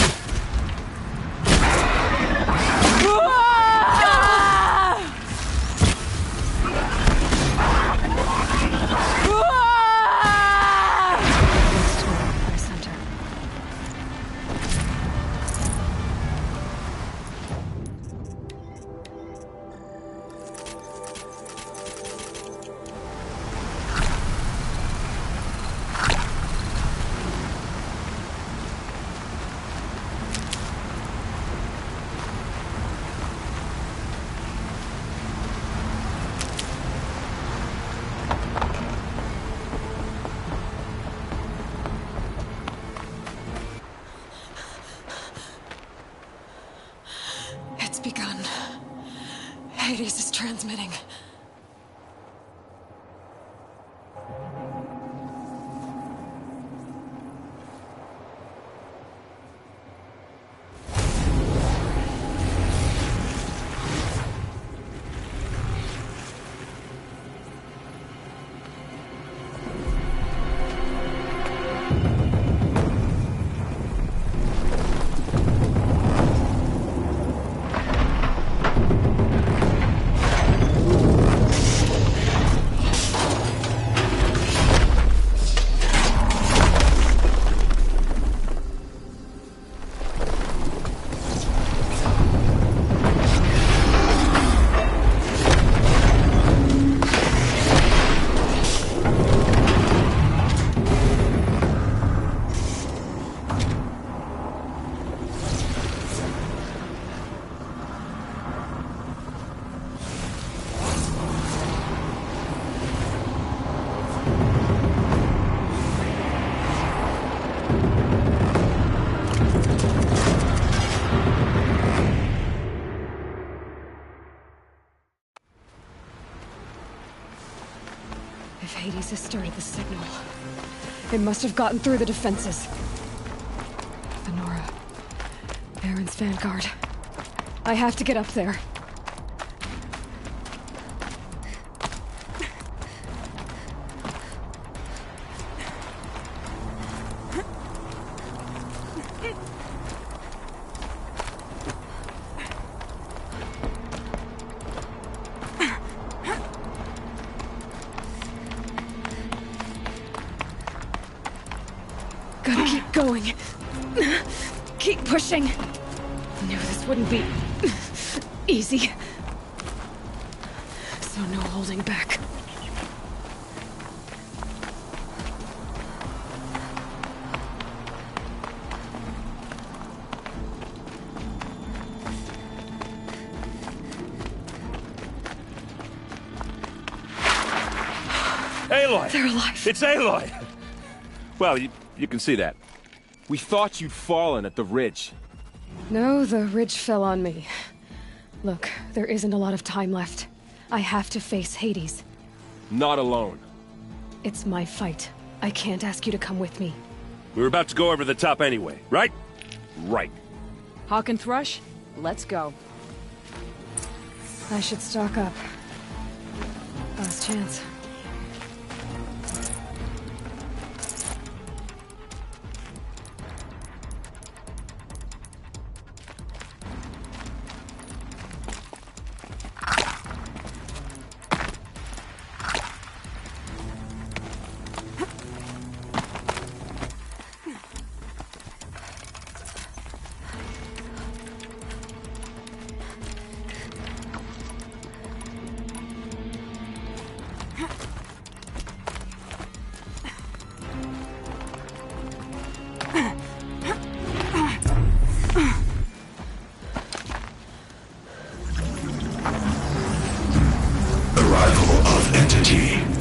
It's begun. Hades is transmitting. If Hades has started the signal, it must have gotten through the defenses. Venora, Baron's vanguard. I have to get up there. Gotta keep going. Keep pushing. Knew this wouldn't be easy. So no holding back. Aloy! They're alive. It's Aloy! Well, you can see that. We thought you'd fallen at the ridge. No, the ridge fell on me. Look, there isn't a lot of time left. I have to face Hades. Not alone. It's my fight. I can't ask you to come with me. We were about to go over the top anyway, right? Right. Hawk and Thrush, let's go. I should stock up. Last chance.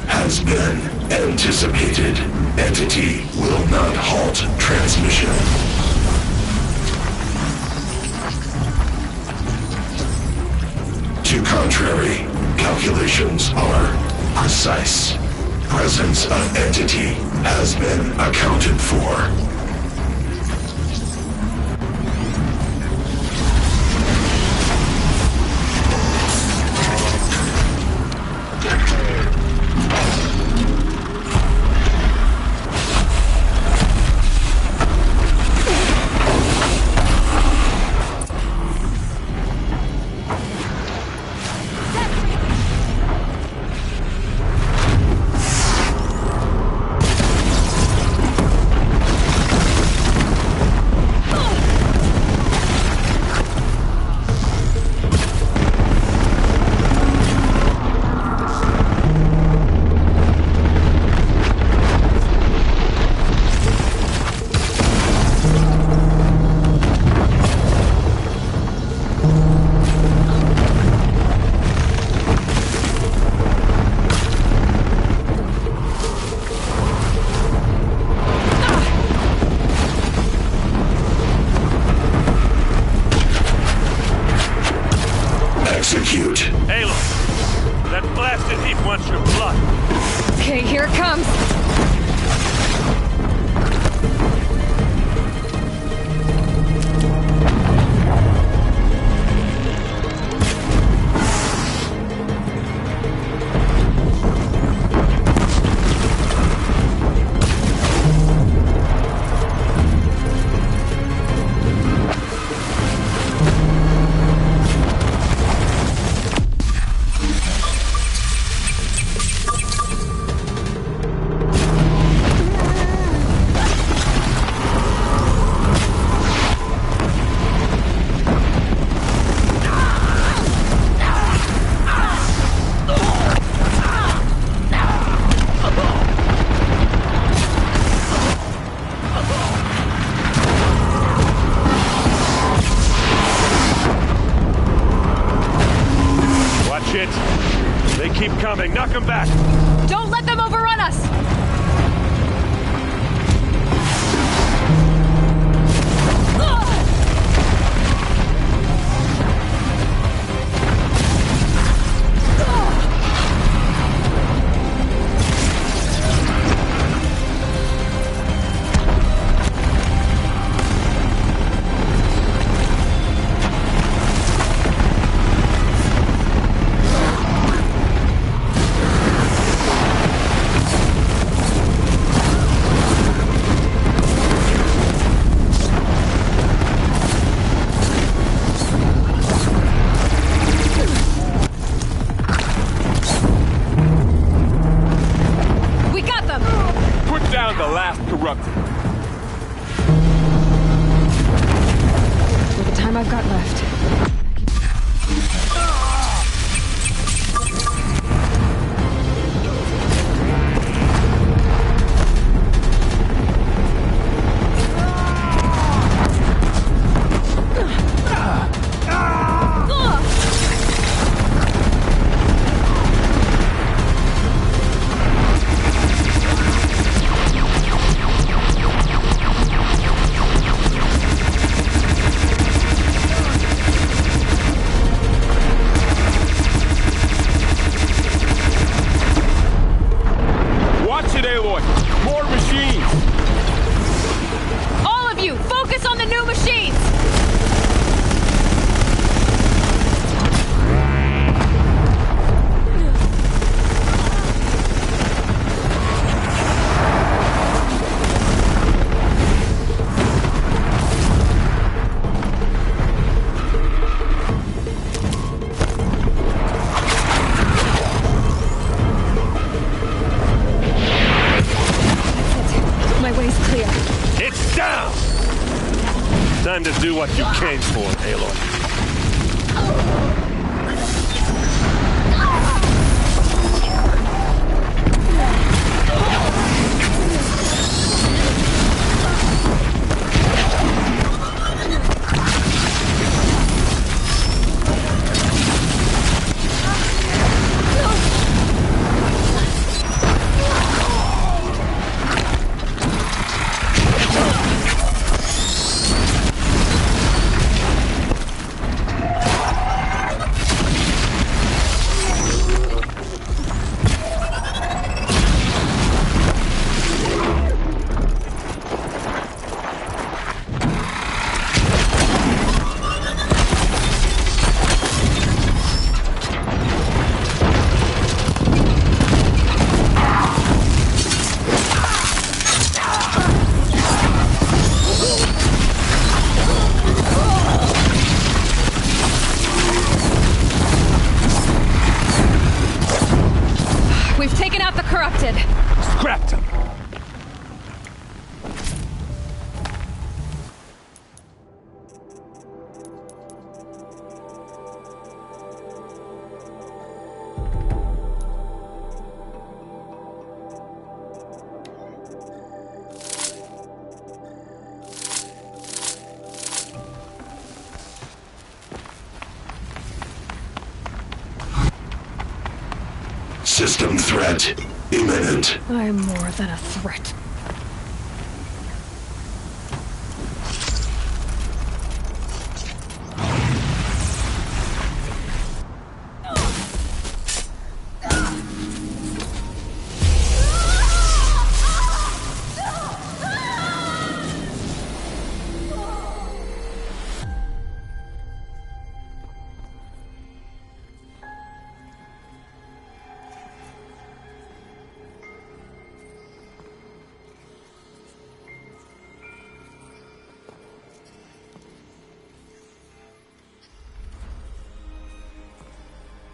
Has been anticipated. Entity will not halt transmission. To contrary, calculations are precise. Presence of entity has been accounted for. Execute. Aloy, that blasted heap wants your blood. Okay, here it comes. They keep coming. Knock them back. Don't let them overrun us! time I've got left. Time to do what you came for, Aloy. Scrapped him! System threat imminent. I am more than a threat.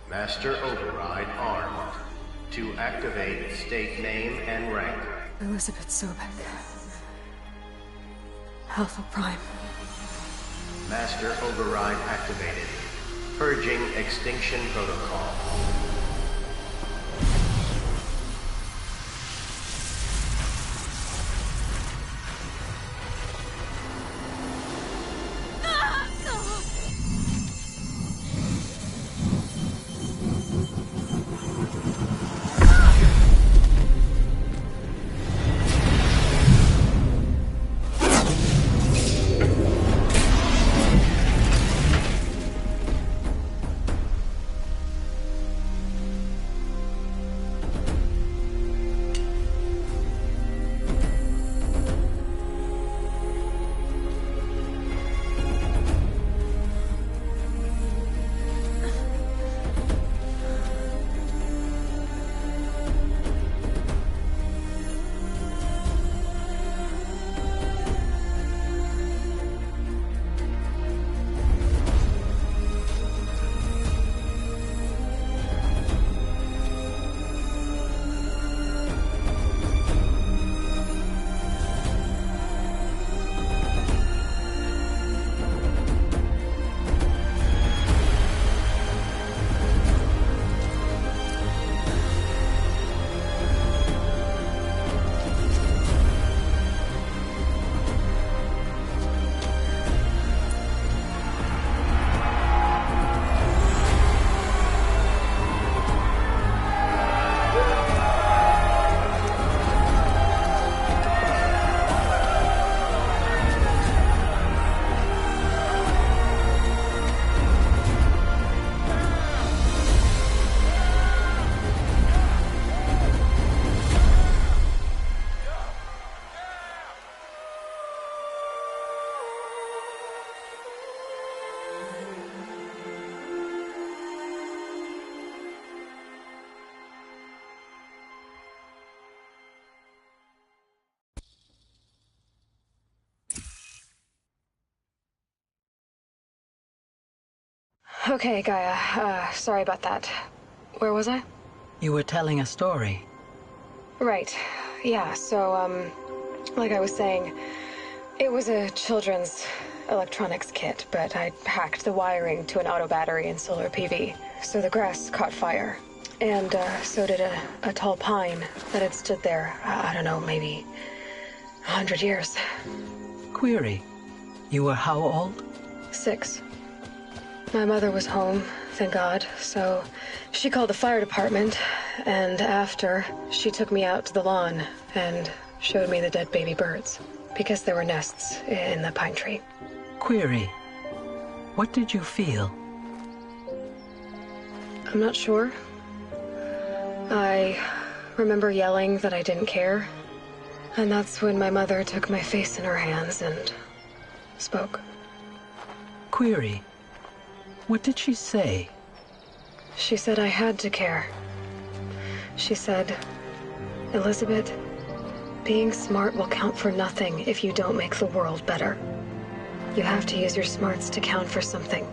Master Override armed. To activate, state name and rank. Elizabeth Sobek. Alpha Prime. Master Override activated. Purging Extinction Protocol. Okay, Gaia. Sorry about that. Where was I? You were telling a story. Right. Yeah, so, like I was saying, it was a children's electronics kit, but I hacked the wiring to an auto battery and solar PV. So the grass caught fire. And, so did a tall pine that had stood there, I don't know, maybe 100 years. Query. You were how old? 6. My mother was home, thank God, so she called the fire department, and after, she took me out to the lawn and showed me the dead baby birds, because there were nests in the pine tree. Query. What did you feel? I'm not sure. I remember yelling that I didn't care, and that's when my mother took my face in her hands and spoke. Query. What did she say? She said I had to care. She said, Elizabeth, being smart will count for nothing if you don't make the world better. You have to use your smarts to count for something.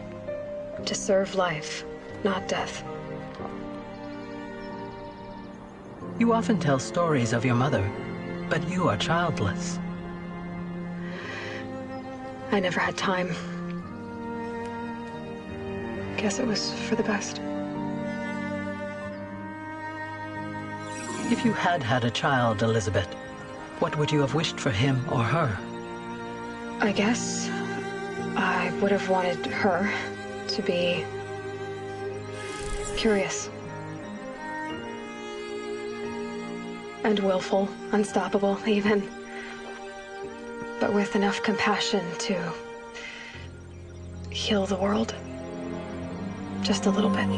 To serve life, not death. You often tell stories of your mother, but you are childless. I never had time. Guess it was for the best. If you had had a child, Elizabeth, what would you have wished for him or her? I guess I would have wanted her to be curious. And willful, unstoppable, even. But with enough compassion to heal the world. Just a little bit.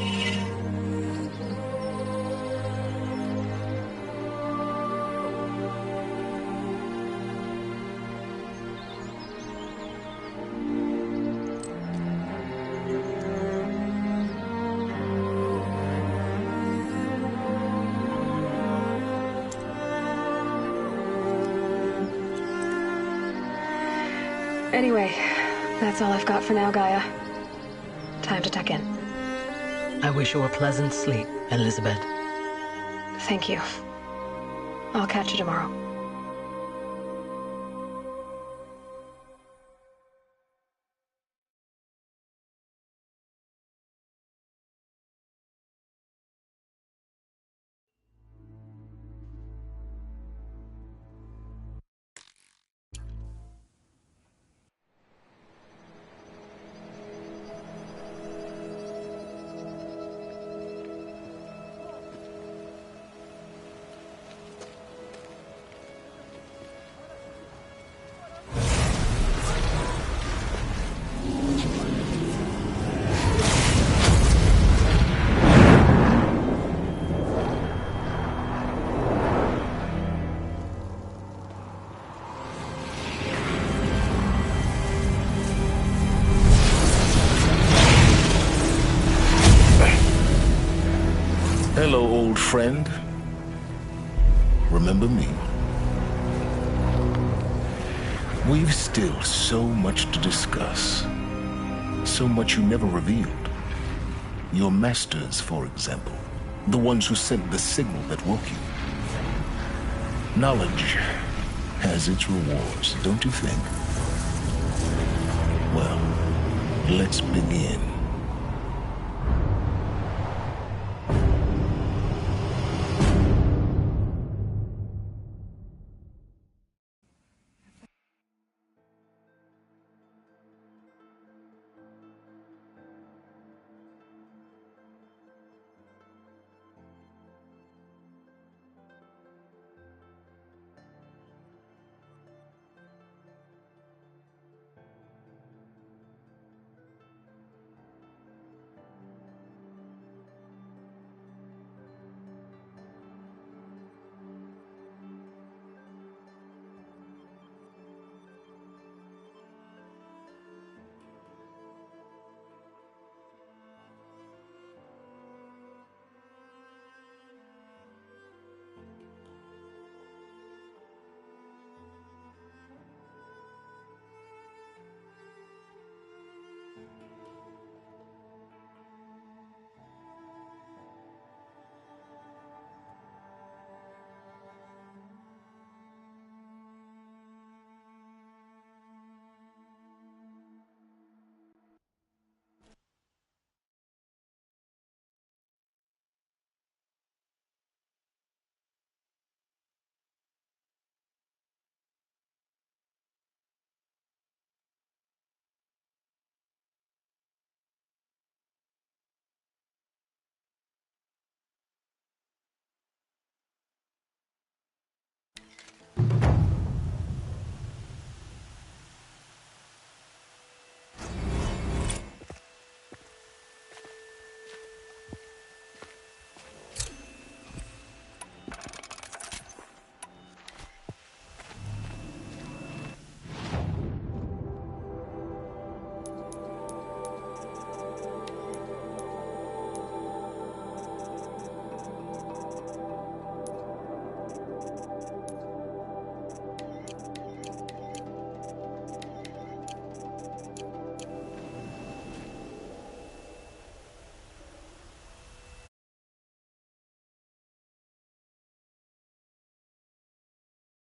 Anyway, that's all I've got for now, Gaia. Time to tuck in. I wish you a pleasant sleep, Elizabeth. Thank you. I'll catch you tomorrow. Hello, old friend. Remember me? We've still so much to discuss. So much you never revealed. Your masters, for example. The ones who sent the signal that woke you. Knowledge has its rewards, don't you think? Well, let's begin.